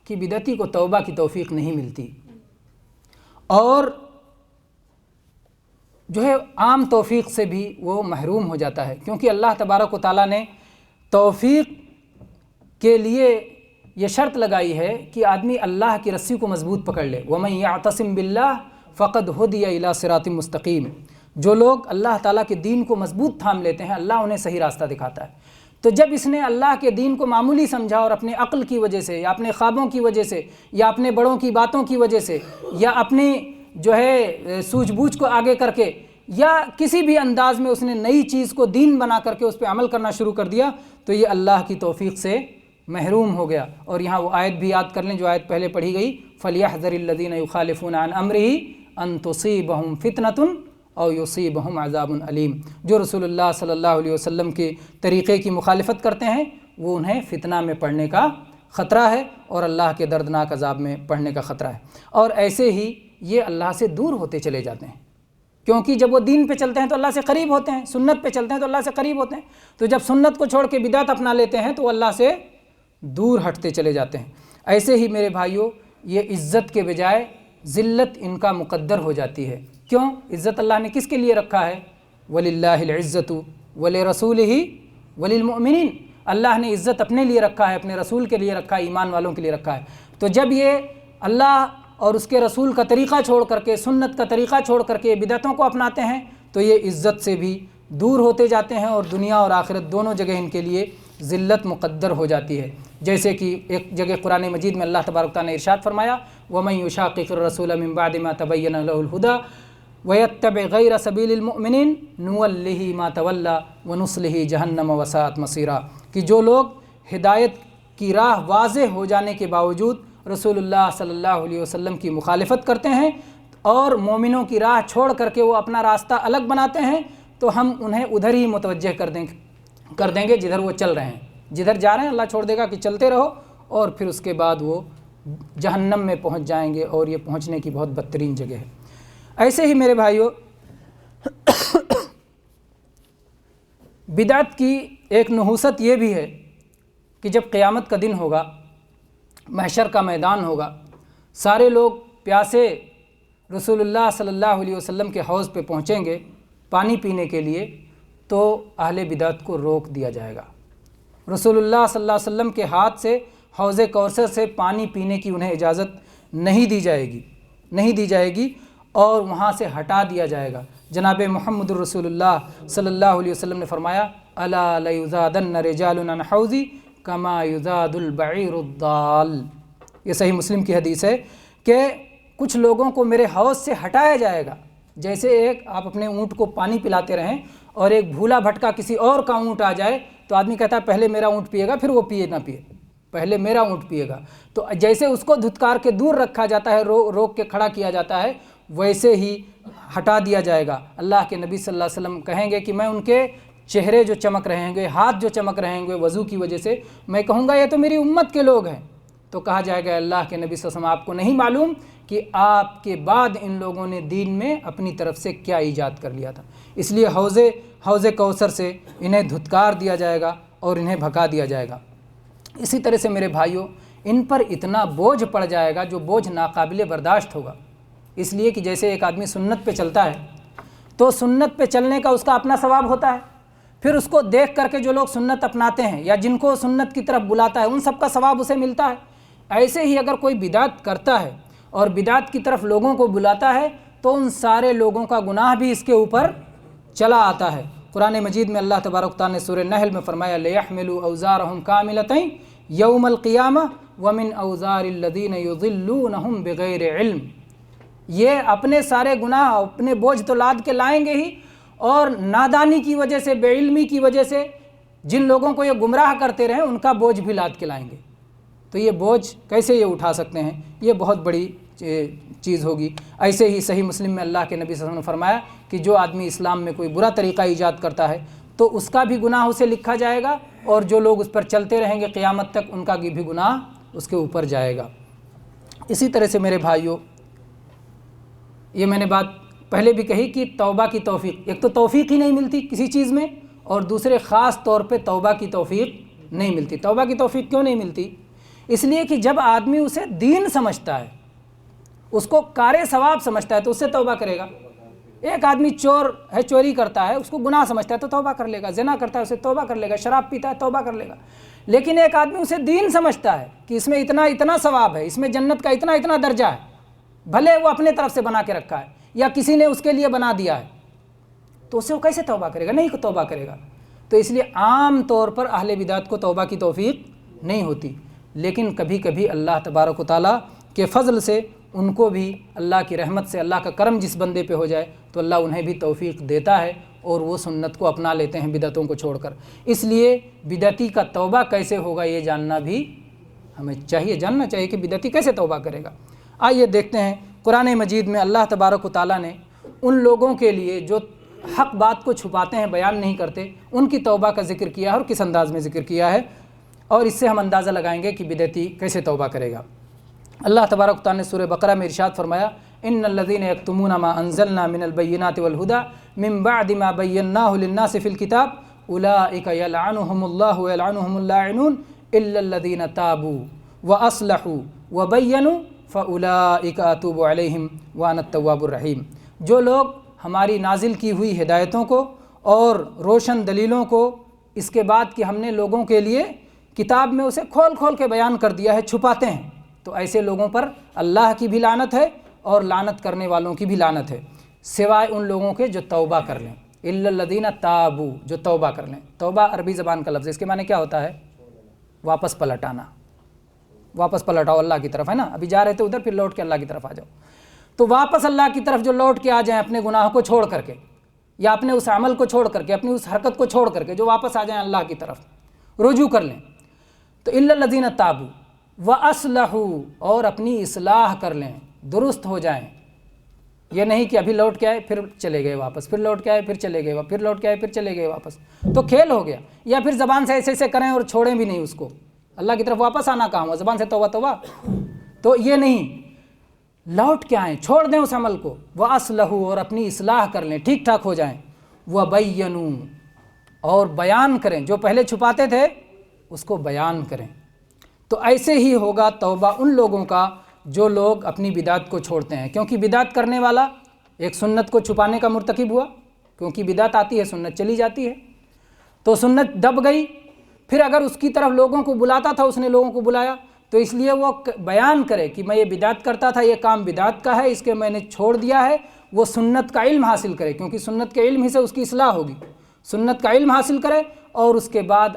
S1: کہ بدعتی کو توبہ کی توفیق نہیں ملتی، اور جو ہے عام توفیق سے بھی وہ محروم ہو جاتا ہے، کیونکہ اللہ تبارک و تعالیٰ نے توفیق کے لیے یہ شرط لگائی ہے کہ آدمی اللہ کی رسی کو مضبوط پکڑ لے۔ وَمَن يَعْتَصِم بِاللَّهِ فَقَدْ هُدِيَ إِلَىٰ صِرَاطٍ مُسْتَقِيمٍ، جو لوگ اللہ تعالیٰ کے دین کو مضبوط تھام لیتے ہیں اللہ انہیں صحیح راستہ دکھاتا ہے۔ تو جب اس نے اللہ کے دین کو معمولی سمجھا اور اپنے عقل کی وجہ سے یا اپنے خوابوں کی وجہ سے یا اپنے بڑوں کی باتوں کی وجہ سے یا اپنی جو ہے سوجھ بوجھ کو آگے کر کے یا کسی بھی انداز میں اس نے نئی چیز کو دین بنا کر کے اس پہ عمل کرنا شروع کر دیا تو یہ اللہ کی توفیق سے محروم ہو گیا۔ اور یہاں وہ آیت بھی یاد کر لیں جو آیت پہلے پڑھی گئی، فَلْيَحْذَرِ الَّذِينَ يُخَالِفُونَ عَنْ أَمْرِهِ أَن تُصِيبَهُمْ فِتْنَةٌ أَوْ يُصِيبَهُمْ عَذَابٌ أَلِيمٌ، جو رسول اللہ صلی اللہ علیہ وسلم کے طریقے کی مخالفت کرتے ہیں وہ انہیں فتنہ میں پڑنے کا خطرہ ہے اور اللہ کے دردناک عذاب میں پڑنے کا خطرہ ہے۔ اور ایسے ہی یہ اللہ سے دور ہوتے چلے جاتے ہیں، کیونکہ جب وہ دین پہ چلتے ہیں تو اللہ سے قریب ہوتے ہیں، سنت پہ چلتے ہیں تو اللہ سے قریب ہوتے ہیں، تو جب سنت کو چھوڑ کے بدعت اپنا لیتے ہیں تو اللہ سے دور ہٹتے چلے جاتے ہیں۔ ایسے ہی میرے بھائیوں یہ عزت کے بجائے ذلت ان کا مقدر ہو جاتی ہے۔ کیوں؟ عزت اللہ نے کس کے لیے رکھا ہے؟ وَلِلَّهِ الْعِزَّةُ وَلِرَسُولِهِ وَلِلْمُؤْمِنِينَ، اللہ نے عزت اپنے لیے رکھا ہے، اپنے رسول کے لیے رکھا ہے، ایمان والوں کے لیے رکھا ہے۔ تو جب یہ اللہ اور اس کے رسول کا طریقہ چھوڑ کر کے، سنت کا طریقہ چھوڑ کر کے بدعتوں کو اپناتے ہیں تو یہ عزت سے بھی دور ہوتے جاتے ہیں اور دنیا اور آخرت دونوں جگہ ان کے لیے ذلت مقدر ہو جاتی ہے۔ جیسے کہ ایک جگہ قرآن مجید میں اللہ تبارک تعالیٰ نے ارشاد فرمایا، وَمَن يُشَاقِقِ الرَّسُولَ مِن بَعْدِ مَا تَبَيَّنَ لَهُ الْهُدَىٰ وَيَتَّبِعْ غَيْرَ سَبِيلِ الْمُؤْمِنِينَ نُوَلِّهِ مَا تَوَلَّىٰ وَنُصْلِهِ جَهَنَّمَ وَسَاءَتْ مَصِيرًا، کہ جو لوگ ہدایت کی راہ واضح ہو جانے کے باوجود رسول اللہ صلی اللہ علیہ وسلم کی مخالفت کرتے ہیں اور مومنوں کی راہ چھوڑ کر کے وہ اپنا راستہ الگ بناتے ہیں تو ہم انہیں ادھر ہی متوجہ کر دیں گے جدھر وہ چل رہے ہیں، جدھر جا رہے ہیں اللہ چھوڑ دے گا کہ چلتے رہو، اور پھر اس کے بعد وہ جہنم میں پہنچ جائیں گے اور یہ پہنچنے کی بہت بدترین جگہ ہے۔ ایسے ہی میرے بھائیوں بدعت کی ایک نحوست یہ بھی ہے کہ جب قیامت کا دن ہوگا، محشر کا میدان ہوگا، سارے لوگ پیاسے رسول اللہ صلی اللہ علیہ وسلم کے حوض پہ پہنچیں گے پانی پینے کے لیے، تو اہل بدعت کو روک دیا جائے گا۔ رسول اللہ صلی اللہ علیہ وسلم کے ہاتھ سے حوض کوثر سے پانی پینے کی انہیں اجازت نہیں دی جائے گی اور وہاں سے ہٹا دیا جائے گا۔ جناب محمد الرسول اللہ صلی اللہ علیہ وسلم نے فرمایا، الا لیزادن رجال عن حوضی کما یزاد البعیر الضال، یہ صحیح مسلم کی حدیث ہے کہ کچھ لوگوں کو میرے حوض سے ہٹایا جائے گا، جیسے ایک آپ اپنے اونٹ کو پانی پلاتے رہیں اور ایک بھولا بھٹکا کسی اور کا اونٹ آ جائے تو آدمی کہتا ہے پہلے میرا اونٹ پیے گا پھر وہ پیے نہ پیے، پہلے میرا اونٹ پیے گا، تو جیسے اس کو دھتکار کے دور رکھا جاتا ہے، روک کے کھڑا کیا جاتا ہے، ویسے ہی ہٹا دیا جائے گا۔ اللہ کے نبی صلی اللہ علیہ وسلم کہیں گے کہ میں ان کے چہرے جو چمک رہیں گے، ہاتھ جو چمک رہیں گے وضو کی وجہ سے، میں کہوں گا یہ تو میری امت کے لوگ ہیں، تو کہا جائے گا اللہ کے نبی صلی اللہ علیہ وسلم آپ کو نہیں معلوم کہ آپ کے بعد ان لوگوں نے دین میں اپنی طرف سے کیا ایجاد کر لیا تھا، اس لیے حوض کوثر سے انہیں دھتکار دیا جائے گا اور انہیں بھگا دیا جائے گا۔ اسی طرح سے میرے بھائیوں ان پر اتنا بوجھ پڑ جائے گا جو بوجھ ناقابل برداشت ہوگا، اس لیے کہ جیسے ایک آدمی سنت پہ چلتا ہے تو سنت پہ چلنے کا اس کا اپنا ثواب ہوتا ہے، پھر اس کو دیکھ کر کے جو لوگ سنت اپناتے ہیں یا جن کو سنت کی طرف بلاتا ہے ان سب کا ثواب اسے ملتا ہے۔ ایسے ہی اگر کوئی بدعت کرتا ہے اور بدعت کی طرف لوگوں کو بلاتا ہے تو ان سارے لوگوں کا گناہ بھی اس کے اوپر چلا آتا ہے۔ قرآن مجید میں اللہ تبارک تعالیٰ نے سورہ نحل میں فرمایا، لِيَحْمِلُوا أَوْزَارَهُمْ كَامِلَةً يَوْمَ الْقِيَامَةِ وَمِنْ أَوْزَارِ الَّذِينَ يُضِلُّونَهُمْ بِغَيْرِ عِلْمٍ، یہ اپنے سارے گناہ اپنے بوجھ تو لاد کے لائیں گے ہی، اور نادانی کی وجہ سے، بے علمی کی وجہ سے جن لوگوں کو یہ گمراہ کرتے رہے ان کا بوجھ بھی لاد کے لائیں گے۔ تو یہ بوجھ کیسے یہ اٹھا سکتے ہیں؟ یہ بہت بڑی چیز ہوگی۔ ایسے ہی صحیح مسلم میں اللہ کے نبی صلی اللہ علیہ وسلم نے فرمایا کہ جو آدمی اسلام میں کوئی برا طریقہ ایجاد کرتا ہے تو اس کا بھی گناہ اسے لکھا جائے گا، اور جو لوگ اس پر چلتے رہیں گے قیامت تک ان کا بھی گناہ اس کے اوپر جائے گا۔ اسی طرح سے میرے بھائیوں یہ میں نے بات پہلے بھی کہی کہ توبہ کی توفیق، ایک تو توفیق ہی نہیں ملتی کسی چیز میں، اور دوسرے خاص طور پہ توبہ کی توفیق نہیں ملتی۔ توبہ کی توفیق کیوں نہیں ملتی؟ اس لیے کہ جب آدمی اسے دین سمجھتا ہے، اس کو کار ثواب سمجھتا ہے تو اس سے توبہ کرے گا، ایک آدمی چور ہے، چوری کرتا ہے، اس کو گناہ سمجھتا ہے تو توبہ کر لے گا، زنا کرتا ہے اسے توبہ کر لے گا، شراب پیتا ہے توبہ کر لے گا. لیکن ایک آدمی اسے دین سمجھتا ہے کہ اس میں اتنا اتنا ثواب ہے، اس میں جنت کا اتنا اتنا درجہ ہے، بھلے وہ اپنے طرف سے بنا کے رکھا ہے یا کسی نے اس کے لیے بنا دیا ہے، تو اسے وہ کیسے توبہ کرے گا؟ نہیں توبہ کرے گا. تو اس لیے عام طور پر اہل بدعت کو توبہ کی توفیق نہیں ہوتی، لیکن کبھی کبھی اللہ تبارک و تعالیٰ کے فضل سے ان کو بھی، اللہ کی رحمت سے، اللہ کا کرم جس بندے پہ ہو جائے تو اللہ انہیں بھی توفیق دیتا ہے اور وہ سنت کو اپنا لیتے ہیں بدعتوں کو چھوڑ کر. اس لیے بدعتی کا توبہ کیسے ہوگا یہ جاننا بھی ہمیں چاہیے، جاننا چاہیے کہ بدعتی کیسے توبہ کرے گا. آئیے دیکھتے ہیں قرآن مجید میں اللہ تبارک و تعالیٰ نے ان لوگوں کے لیے جو حق بات کو چھپاتے ہیں، بیان نہیں کرتے، ان کی توبہ کا ذکر کیا ہے اور کس انداز میں ذکر کیا ہے، اور اس سے ہم اندازہ لگائیں گے کہ بدعتی کیسے توبہ کرے گا. اللہ تبارک و تعالیٰ نے سورہ بقرہ میں ارشاد فرمایا، ان الذین یکتمون ما انزلنا من البینات والہدی من بعد ما بیناہ للناس فی الکتاب اولئک یلعنهم اللہ ویلعنهم اللاعنون الا الذین تابوا واصلحوا وبینوا فاولئک اتوب علیہم وانا التواب الرحیم. جو لوگ ہماری نازل کی ہوئی ہدایتوں کو اور روشن دلیلوں کو اس کے بعد کہ ہم نے لوگوں کے لیے کتاب میں اسے کھول کھول کے بیان کر دیا ہے چھپاتے ہیں، تو ایسے لوگوں پر اللہ کی بھی لعنت ہے اور لعنت کرنے والوں کی بھی لعنت ہے، سوائے ان لوگوں کے جو توبہ کر لیں. الا الذین تابوا، جو توبہ کر لیں. توبہ عربی زبان کا لفظ ہے، اس کے معنی کیا ہوتا ہے؟ واپس پلٹانا. واپس پلٹاؤ اللہ کی طرف، ہے نا، ابھی جا رہے تھے ادھر پھر لوٹ کے اللہ کی طرف آ جاؤ. تو واپس اللہ کی طرف جو لوٹ کے آ جائیں اپنے گناہ کو چھوڑ کر کے، یا اپنے اس عمل کو چھوڑ کر کے، اپنی اس حرکت کو چھوڑ کر کے جو واپس آ جائیں اللہ کی طرف، رجوع کر لیں. تو الا الذین تابوا واصلحوا، اور اپنی اصلاح کر لیں، درست ہو جائیں. یہ نہیں کہ ابھی لوٹ کے آئے پھر چلے گئے واپس، پھر لوٹ کے آئے پھر چلے گئے، پھر لوٹ کے آئے پھر چلے گئے واپس، تو کھیل ہو گیا. یا پھر زبان سے ایسے ایسے کریں اور چھوڑیں بھی نہیں اس کو، اللہ کی طرف واپس آنا کہاں ہوا، زبان سے توبہ توبہ، تو یہ نہیں. لوٹ کے آئیں، چھوڑ دیں اس عمل کو. وَأَصْلَحُوا، اور اپنی اصلاح کر لیں، ٹھیک ٹھاک ہو جائیں. وَبَيَّنُوا، اور بیان کریں، جو پہلے چھپاتے تھے اس کو بیان کریں. تو ایسے ہی ہوگا توبہ ان لوگوں کا جو لوگ اپنی بدعت کو چھوڑتے ہیں. کیونکہ بدعت کرنے والا ایک سنت کو چھپانے کا مرتکب ہوا، کیونکہ بدعت آتی ہے سنت چلی جاتی ہے، تو سنت دب گئی. پھر اگر اس کی طرف لوگوں کو بلاتا تھا، اس نے لوگوں کو بلایا، تو اس لیے وہ بیان کرے کہ میں یہ بدعت کرتا تھا، یہ کام بدعت کا ہے، اس کے میں نے چھوڑ دیا ہے. وہ سنت کا علم حاصل کرے، کیونکہ سنت کے علم ہی سے اس کی اصلاح ہوگی. سنت کا علم حاصل کرے اور اس کے بعد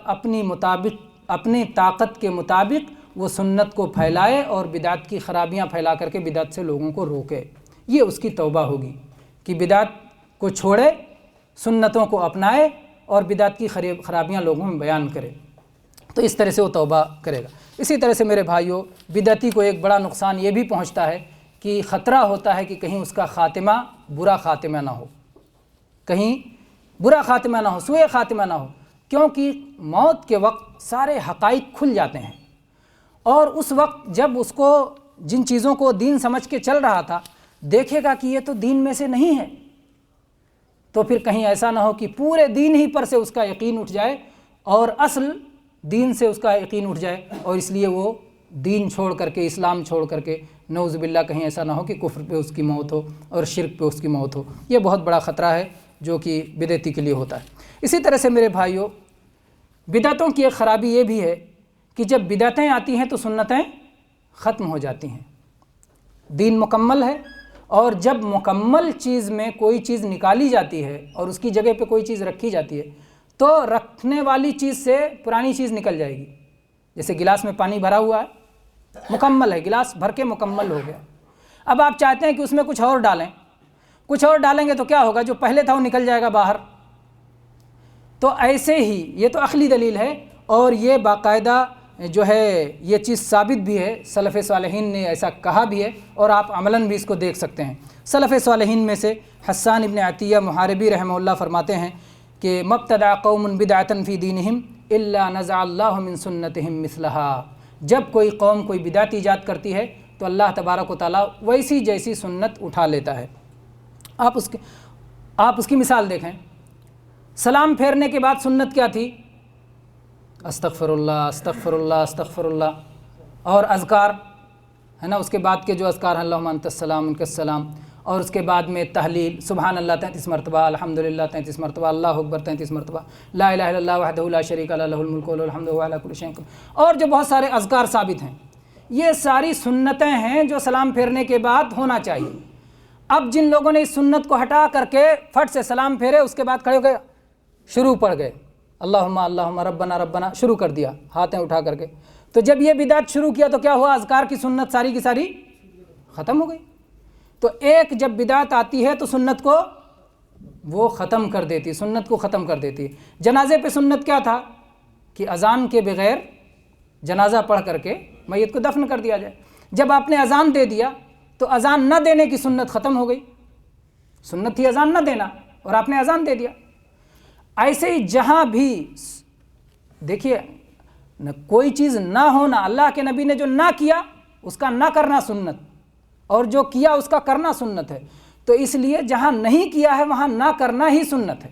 S1: اپنی طاقت کے مطابق وہ سنت کو پھیلائے اور بدعت کی خرابیاں پھیلا کر کے بدعت سے لوگوں کو روکے. یہ اس کی توبہ ہوگی کہ بدعت کو چھوڑے، سنتوں کو اپنائے اور بدعت کی خرابیاں لوگوں میں بیان کرے. تو اس طرح سے وہ توبہ کرے گا. اسی طرح سے میرے بھائیوں، بدعتی کو ایک بڑا نقصان یہ بھی پہنچتا ہے کہ خطرہ ہوتا ہے کہ کہیں اس کا خاتمہ برا خاتمہ نہ ہو، کہیں برا خاتمہ نہ ہو، سوء خاتمہ نہ ہو. کیونکہ موت کے وقت سارے حقائق کھل جاتے ہیں، اور اس وقت جب اس کو جن چیزوں کو دین سمجھ کے چل رہا تھا دیکھے گا کہ یہ تو دین میں سے نہیں ہے، تو پھر کہیں ایسا نہ ہو کہ پورے دین ہی پر سے اس کا یقین اٹھ جائے اور اصل دین سے اس کا یقین اٹھ جائے، اور اس لیے وہ دین چھوڑ کر کے، اسلام چھوڑ کر کے، نعوذ باللہ کہیں ایسا نہ ہو کہ کفر پہ اس کی موت ہو اور شرک پہ اس کی موت ہو. یہ بہت بڑا خطرہ ہے جو کہ بدعتی کے لیے ہوتا ہے. اسی طرح سے میرے بھائیوں، بدعتوں کی ایک خرابی یہ بھی ہے کہ جب بدعتیں آتی ہیں تو سنتیں ختم ہو جاتی ہیں. دین مکمل ہے، اور جب مکمل چیز میں کوئی چیز نکالی جاتی ہے اور اس کی جگہ پہ کوئی چیز رکھی جاتی ہے تو رکھنے والی چیز سے پرانی چیز نکل جائے گی. جیسے گلاس میں پانی بھرا ہوا ہے، مکمل ہے، گلاس بھر کے مکمل ہو گیا. اب آپ چاہتے ہیں کہ اس میں کچھ اور ڈالیں، کچھ اور ڈالیں گے تو کیا ہوگا؟ جو پہلے تھا وہ نکل جائے گا باہر. تو ایسے ہی یہ تو عقلی دلیل ہے، اور یہ باقاعدہ جو ہے یہ چیز ثابت بھی ہے، سلف صالحین نے ایسا کہا بھی ہے، اور آپ عملاً بھی اس کو دیکھ سکتے ہیں. سلف صالحین میں سے حسان ابن عطیہ محاربی رحمہ اللہ فرماتے ہیں کہ مبتدع قوم بدعۃ فی دینہم الا نزع اللہ من سنتہم مثلہا. جب کوئی قوم کوئی بدعت ایجاد کرتی ہے تو اللہ تبارک و تعالیٰ ویسی جیسی سنت اٹھا لیتا ہے. آپ اس کی مثال دیکھیں. سلام پھیرنے کے بعد سنت کیا تھی؟ استغفر اللہ استغفر اللہ استغفر اللہ، اور اذکار ہے نا، اس کے بعد کے جو اذکار ہیں اللہم انت السلام منک السلام، اور اس کے بعد میں تحلیل سبحان اللہ 33 مرتبہ، الحمدللہ 33 مرتبہ، اللہ اکبر 33 مرتبہ، لا الہ الا اللہ وحدہ لا شریک لہ لہ الملک و لہ الحمد وهو علی کل شیء قدیر، اور جو بہت سارے اذکار ثابت ہیں، یہ ساری سنتیں ہیں جو سلام پھیرنے کے بعد ہونا چاہیے۔ اب جن لوگوں نے اس سنت کو ہٹا کر کے فٹ سے سلام پھیرے، اس کے بعد کھڑے ہو گئے شروع پڑ گئے اللہم اللہم ربنا ربنا شروع کر دیا ہاتھیں اٹھا کر کے، تو جب یہ بدعت شروع کیا تو کیا ہوا؟ اذکار کی سنت ساری کی ساری ختم ہو گئی۔ تو ایک جب بدعت آتی ہے تو سنت کو وہ ختم کر دیتی، سنت کو ختم کر دیتی۔ جنازے پہ سنت کیا تھا کہ اذان کے بغیر جنازہ پڑھ کر کے میت کو دفن کر دیا جائے۔ جب آپ نے اذان دے دیا تو اذان نہ دینے کی سنت ختم ہو گئی، سنت تھی اذان نہ دینا اور آپ نے اذان دے دیا۔ ایسے ہی جہاں بھی دیکھیے کوئی چیز نہ ہونا، اللہ کے نبی نے جو نہ کیا اس کا نہ کرنا سنت، اور جو کیا اس کا کرنا سنت ہے۔ تو اس لیے جہاں نہیں کیا ہے وہاں نہ کرنا ہی سنت ہے،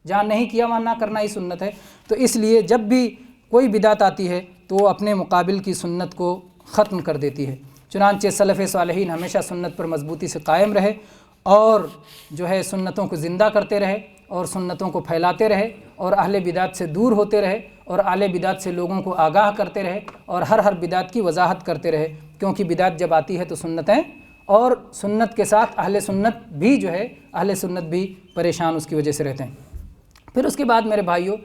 S1: جہاں نہیں کیا وہاں نہ کرنا ہی سنت ہے۔ تو اس لیے جب بھی کوئی بدعت آتی ہے تو وہ اپنے مقابل کی سنت کو ختم کر دیتی ہے۔ چنانچہ سلف صالحین ہمیشہ سنت پر مضبوطی سے قائم رہے اور جو ہے سنتوں کو زندہ کرتے رہے اور سنتوں کو پھیلاتے رہے اور اہل بدعت سے دور ہوتے رہے اور اہل بدعت سے لوگوں کو آگاہ کرتے رہے اور ہر بدعت کی وضاحت کرتے رہے، کیونکہ بدعت جب آتی ہے تو سنتیں اور سنت کے ساتھ اہل سنت بھی جو ہے اہل سنت بھی پریشان اس کی وجہ سے رہتے ہیں۔ پھر اس کے بعد میرے بھائیوں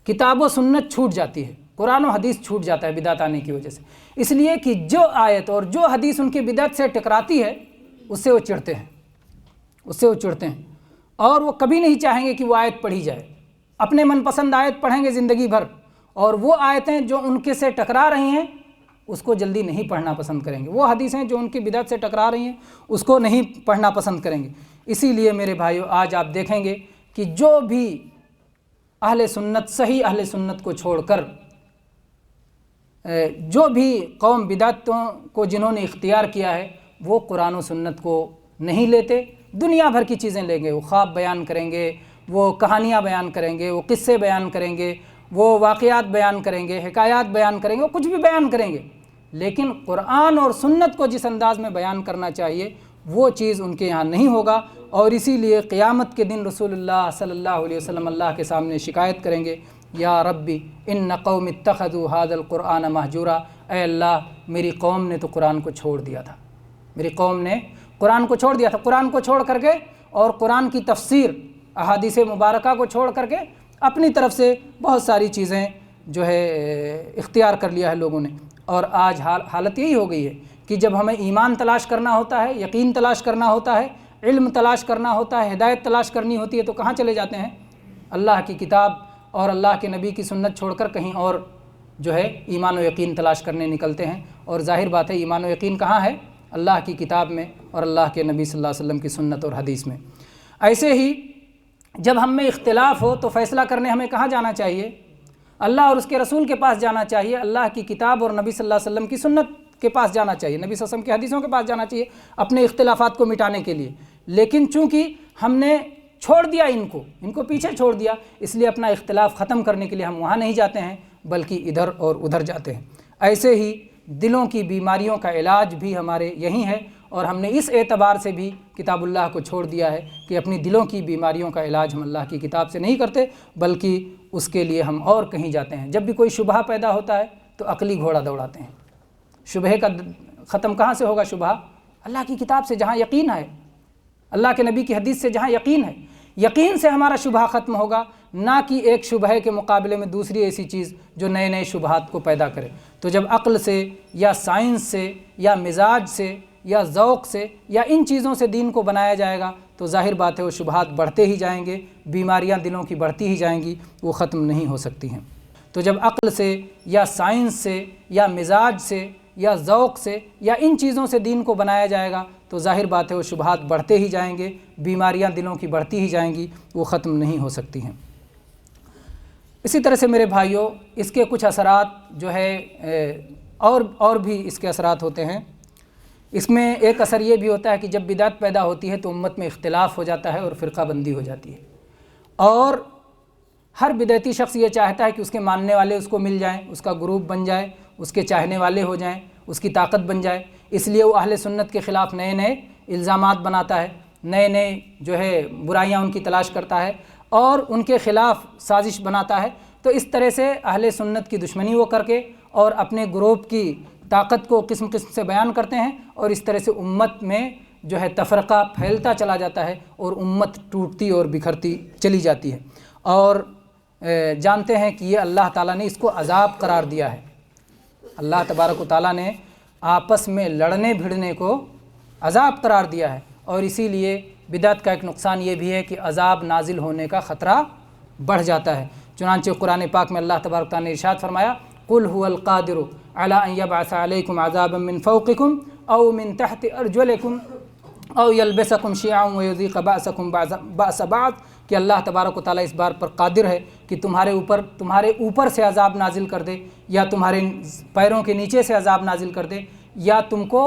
S1: کتاب و سنت چھوٹ جاتی ہے، قرآن و حدیث چھوٹ جاتا ہے بدعت آنے کی وجہ سے، اس لیے کہ جو آیت اور جو حدیث ان کی بدعت سے ٹکراتی ہے اس سے وہ چڑھتے ہیں، اس سے وہ چڑھتے ہیں اور وہ کبھی نہیں چاہیں گے کہ وہ آیت پڑھی جائے۔ اپنے من پسند آیت پڑھیں گے زندگی بھر، اور وہ آیتیں جو ان کے سے ٹکرا رہی ہیں اس کو جلدی نہیں پڑھنا پسند کریں گے، وہ حدیثیں جو ان کی بدعت سے ٹکرا رہی ہیں اس کو نہیں پڑھنا پسند کریں گے۔ اسی لیے میرے بھائیو آج آپ دیکھیں گے کہ جو بھی اہل سنت صحیح اہل سنت کو چھوڑ کر جو بھی قوم بدعتوں کو جنہوں نے اختیار کیا ہے وہ قرآن و سنت کو نہیں لیتے، دنیا بھر کی چیزیں لیں گے، وہ خواب بیان کریں گے، وہ کہانیاں بیان کریں گے، وہ قصے بیان کریں گے، وہ واقعات بیان کریں گے، حکایات بیان کریں گے، وہ کچھ بھی بیان کریں گے، لیکن قرآن اور سنت کو جس انداز میں بیان کرنا چاہیے وہ چیز ان کے یہاں نہیں ہوگا۔ اور اسی لیے قیامت کے دن رسول اللہ صلی اللہ علیہ وسلم اللہ کے سامنے شکایت کریں گے، یا ربی ان قوم اتخذوا هذا القرآن مہجورا، اے اللہ میری قوم نے تو قرآن کو چھوڑ دیا تھا، میری قوم نے قرآن کو چھوڑ دیا تھا، قرآن کو چھوڑ کر کے اور قرآن کی تفسیر احادیث مبارکہ کو چھوڑ کر کے اپنی طرف سے بہت ساری چیزیں جو ہے اختیار کر لیا ہے لوگوں نے۔ اور آج حالت یہی ہو گئی ہے کہ جب ہمیں ایمان تلاش کرنا ہوتا ہے، یقین تلاش کرنا ہوتا ہے، علم تلاش کرنا ہوتا ہے، ہدایت تلاش کرنی ہوتی ہے تو کہاں چلے جاتے ہیں؟ اللہ کی کتاب اور اللہ کے نبی کی سنت چھوڑ کر کہیں اور جو ہے ایمان و یقین تلاش کرنے نکلتے ہیں۔ اور ظاہر بات ہے ایمان و یقین کہاں ہے؟ اللہ کی کتاب میں اور اللہ کے نبی صلی اللہ علیہ وسلم کی سنت اور حدیث میں۔ ایسے ہی جب ہم میں اختلاف ہو تو فیصلہ کرنے ہمیں کہاں جانا چاہیے؟ اللہ اور اس کے رسول کے پاس جانا چاہیے، اللہ کی کتاب اور نبی صلی اللہ علیہ وسلم کی سنت کے پاس جانا چاہیے، نبی صلی اللہ علیہ وسلم کی حدیثوں کے پاس جانا چاہیے اپنے اختلافات کو مٹانے کے لیے۔ لیکن چونکہ ہم نے چھوڑ دیا ان کو پیچھے چھوڑ دیا، اس لیے اپنا اختلاف ختم کرنے کے لیے ہم وہاں نہیں جاتے ہیں بلکہ ادھر اور ادھر جاتے ہیں۔ ایسے ہی دلوں کی بیماریوں کا علاج بھی ہمارے یہی ہے، اور ہم نے اس اعتبار سے بھی کتاب اللہ کو چھوڑ دیا ہے کہ اپنی دلوں کی بیماریوں کا علاج ہم اللہ کی کتاب سے نہیں کرتے بلکہ اس کے لیے ہم اور کہیں جاتے ہیں۔ جب بھی کوئی شبہہ پیدا ہوتا ہے تو عقلی گھوڑا دوڑاتے ہیں۔ شبہے کا ختم کہاں سے ہوگا شبہہ؟ اللہ کی کتاب سے، جہاں یقین ہے، اللہ کے نبی کی حدیث سے جہاں یقین ہے، یقین سے ہمارا شبہہ ختم ہوگا، نہ کہ ایک شبہے کے مقابلے میں دوسری ایسی چیز جو نئے نئے شبہات کو پیدا کرے۔ تو جب عقل سے یا سائنس سے یا مزاج سے یا ذوق سے یا ان چیزوں سے دین کو بنایا جائے گا تو ظاہر بات ہے وہ شبہات بڑھتے ہی جائیں گے، بیماریاں دلوں کی بڑھتی ہی جائیں گی، وہ ختم نہیں ہو سکتی ہیں۔ تو جب عقل سے یا سائنس سے یا مزاج سے یا ذوق سے یا ان چیزوں سے دین کو بنایا جائے گا تو ظاہر بات ہے وہ شبہات بڑھتے ہی جائیں گے، بیماریاں دلوں کی بڑھتی ہی جائیں گی، وہ ختم نہیں ہو سکتی ہیں۔ اسی طرح سے میرے بھائیوں اس کے کچھ اثرات جو ہے اور بھی اس کے اثرات ہوتے ہیں۔ اس میں ایک اثر یہ بھی ہوتا ہے کہ جب بدعت پیدا ہوتی ہے تو امت میں اختلاف ہو جاتا ہے اور فرقہ بندی ہو جاتی ہے، اور ہر بدعتی شخص یہ چاہتا ہے کہ اس کے ماننے والے اس کو مل جائیں، اس کا گروپ بن جائے، اس کے چاہنے والے ہو جائیں، اس کی طاقت بن جائے، اس لیے وہ اہل سنت کے خلاف نئے نئے الزامات بناتا ہے، نئے نئے جو ہے برائیاں ان کی تلاش کرتا ہے اور ان کے خلاف سازش بناتا ہے، تو اس طرح سے اہل سنت کی دشمنی وہ کر کے اور اپنے گروپ کی طاقت کو قسم قسم سے بیان کرتے ہیں، اور اس طرح سے امت میں جو ہے تفرقہ پھیلتا چلا جاتا ہے اور امت ٹوٹتی اور بکھرتی چلی جاتی ہے۔ اور جانتے ہیں کہ یہ اللہ تعالیٰ نے اس کو عذاب قرار دیا ہے۔ اللہ تبارک و تعالیٰ نے آپس میں لڑنے بھڑنے کو عذاب قرار دیا ہے، اور اسی لیے بدعت کا ایک نقصان یہ بھی ہے کہ عذاب نازل ہونے کا خطرہ بڑھ جاتا ہے۔ چنانچہ قرآن پاک میں اللہ تبارک و تعالیٰ نے ارشاد فرمایا قُلْ هُوَ الْقَادِرُ عَلَىٰ أَن يَبْعَثَ عَلَيْكُمْ عَذَابًا مِّن فَوْقِكُمْ أَوْ مِن تَحْتِ أَرْجُلِكُمْ أَوْ يَلْبِسَكُمْ شِيَعًا وَيُذِيقَ بَأْسَكُمْ بَأْسَ بَعْضٍ، کہ اللہ تبارک و تعالیٰ اس بات پر قادر ہے کہ تمہارے اوپر سے عذاب نازل کر دے، یا تمہارے پیروں کے نیچے سے عذاب نازل کر دے، یا تم کو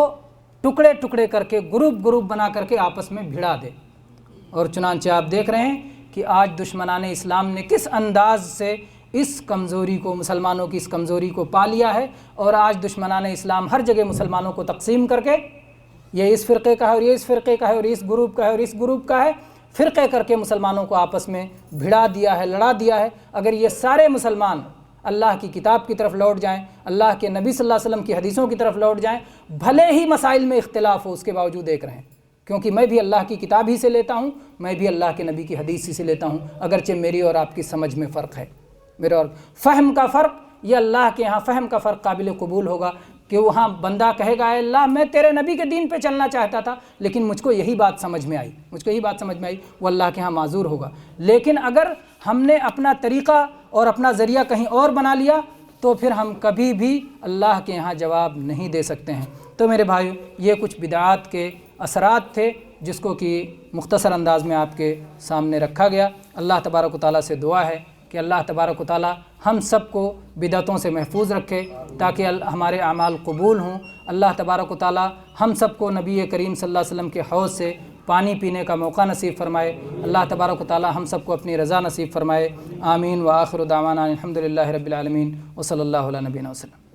S1: ٹکڑے ٹکڑے کر کے گروپ بنا کر کے آپس میں بھڑا دے۔ اور چنانچہ آپ دیکھ رہے ہیں کہ آج دشمنان اسلام نے کس انداز سے اس کمزوری کو، مسلمانوں کی اس کمزوری کو پا لیا ہے، اور آج دشمنان اسلام ہر جگہ مسلمانوں کو تقسیم کر کے یہ اس فرقے کا ہے اور یہ اس فرقے کا ہے اور اس گروپ کا ہے اور اس گروپ کا ہے، فرقے کر کے مسلمانوں کو آپس میں بھڑا دیا ہے، لڑا دیا ہے۔ اگر یہ سارے مسلمان اللہ کی کتاب کی طرف لوٹ جائیں، اللہ کے نبی صلی اللہ علیہ وسلم کی حدیثوں کی طرف لوٹ جائیں، بھلے ہی مسائل میں اختلاف ہو، اس کے باوجود ایک رہیں، کیونکہ میں بھی اللہ کی کتاب ہی سے لیتا ہوں، میں بھی اللہ کے نبی کی حدیث ہی سے لیتا ہوں، اگرچہ میری اور آپ کی سمجھ میں فرق ہے، میرے اور فہم کا فرق، یہ اللہ کے ہاں فہم کا فرق قابل قبول ہوگا کہ وہاں بندہ کہے گا اے اللہ میں تیرے نبی کے دین پہ چلنا چاہتا تھا، لیکن مجھ کو یہی بات سمجھ میں آئی، وہ اللہ کے ہاں معذور ہوگا۔ لیکن اگر ہم نے اپنا طریقہ اور اپنا ذریعہ کہیں اور بنا لیا تو پھر ہم کبھی بھی اللہ کے یہاں جواب نہیں دے سکتے ہیں۔ تو میرے بھائیو، یہ کچھ بدعات کے اثرات تھے جس کو کہ مختصر انداز میں آپ کے سامنے رکھا گیا۔ اللہ تبارک و تعالیٰ سے دعا ہے کہ اللہ تبارک و تعالیٰ ہم سب کو بدعتوں سے محفوظ رکھے تاکہ ہمارے اعمال قبول ہوں۔ اللہ تبارک و تعالیٰ ہم سب کو نبی کریم صلی اللہ علیہ وسلم کے حوض سے پانی پینے کا موقع نصیب فرمائے۔ اللہ تبارک و تعالیٰ ہم سب کو اپنی رضا نصیب فرمائے۔ آمین۔ وآخر دعوانا الحمد للہ رب العالمین، وصلی اللہ علیہ نبینا وسلم۔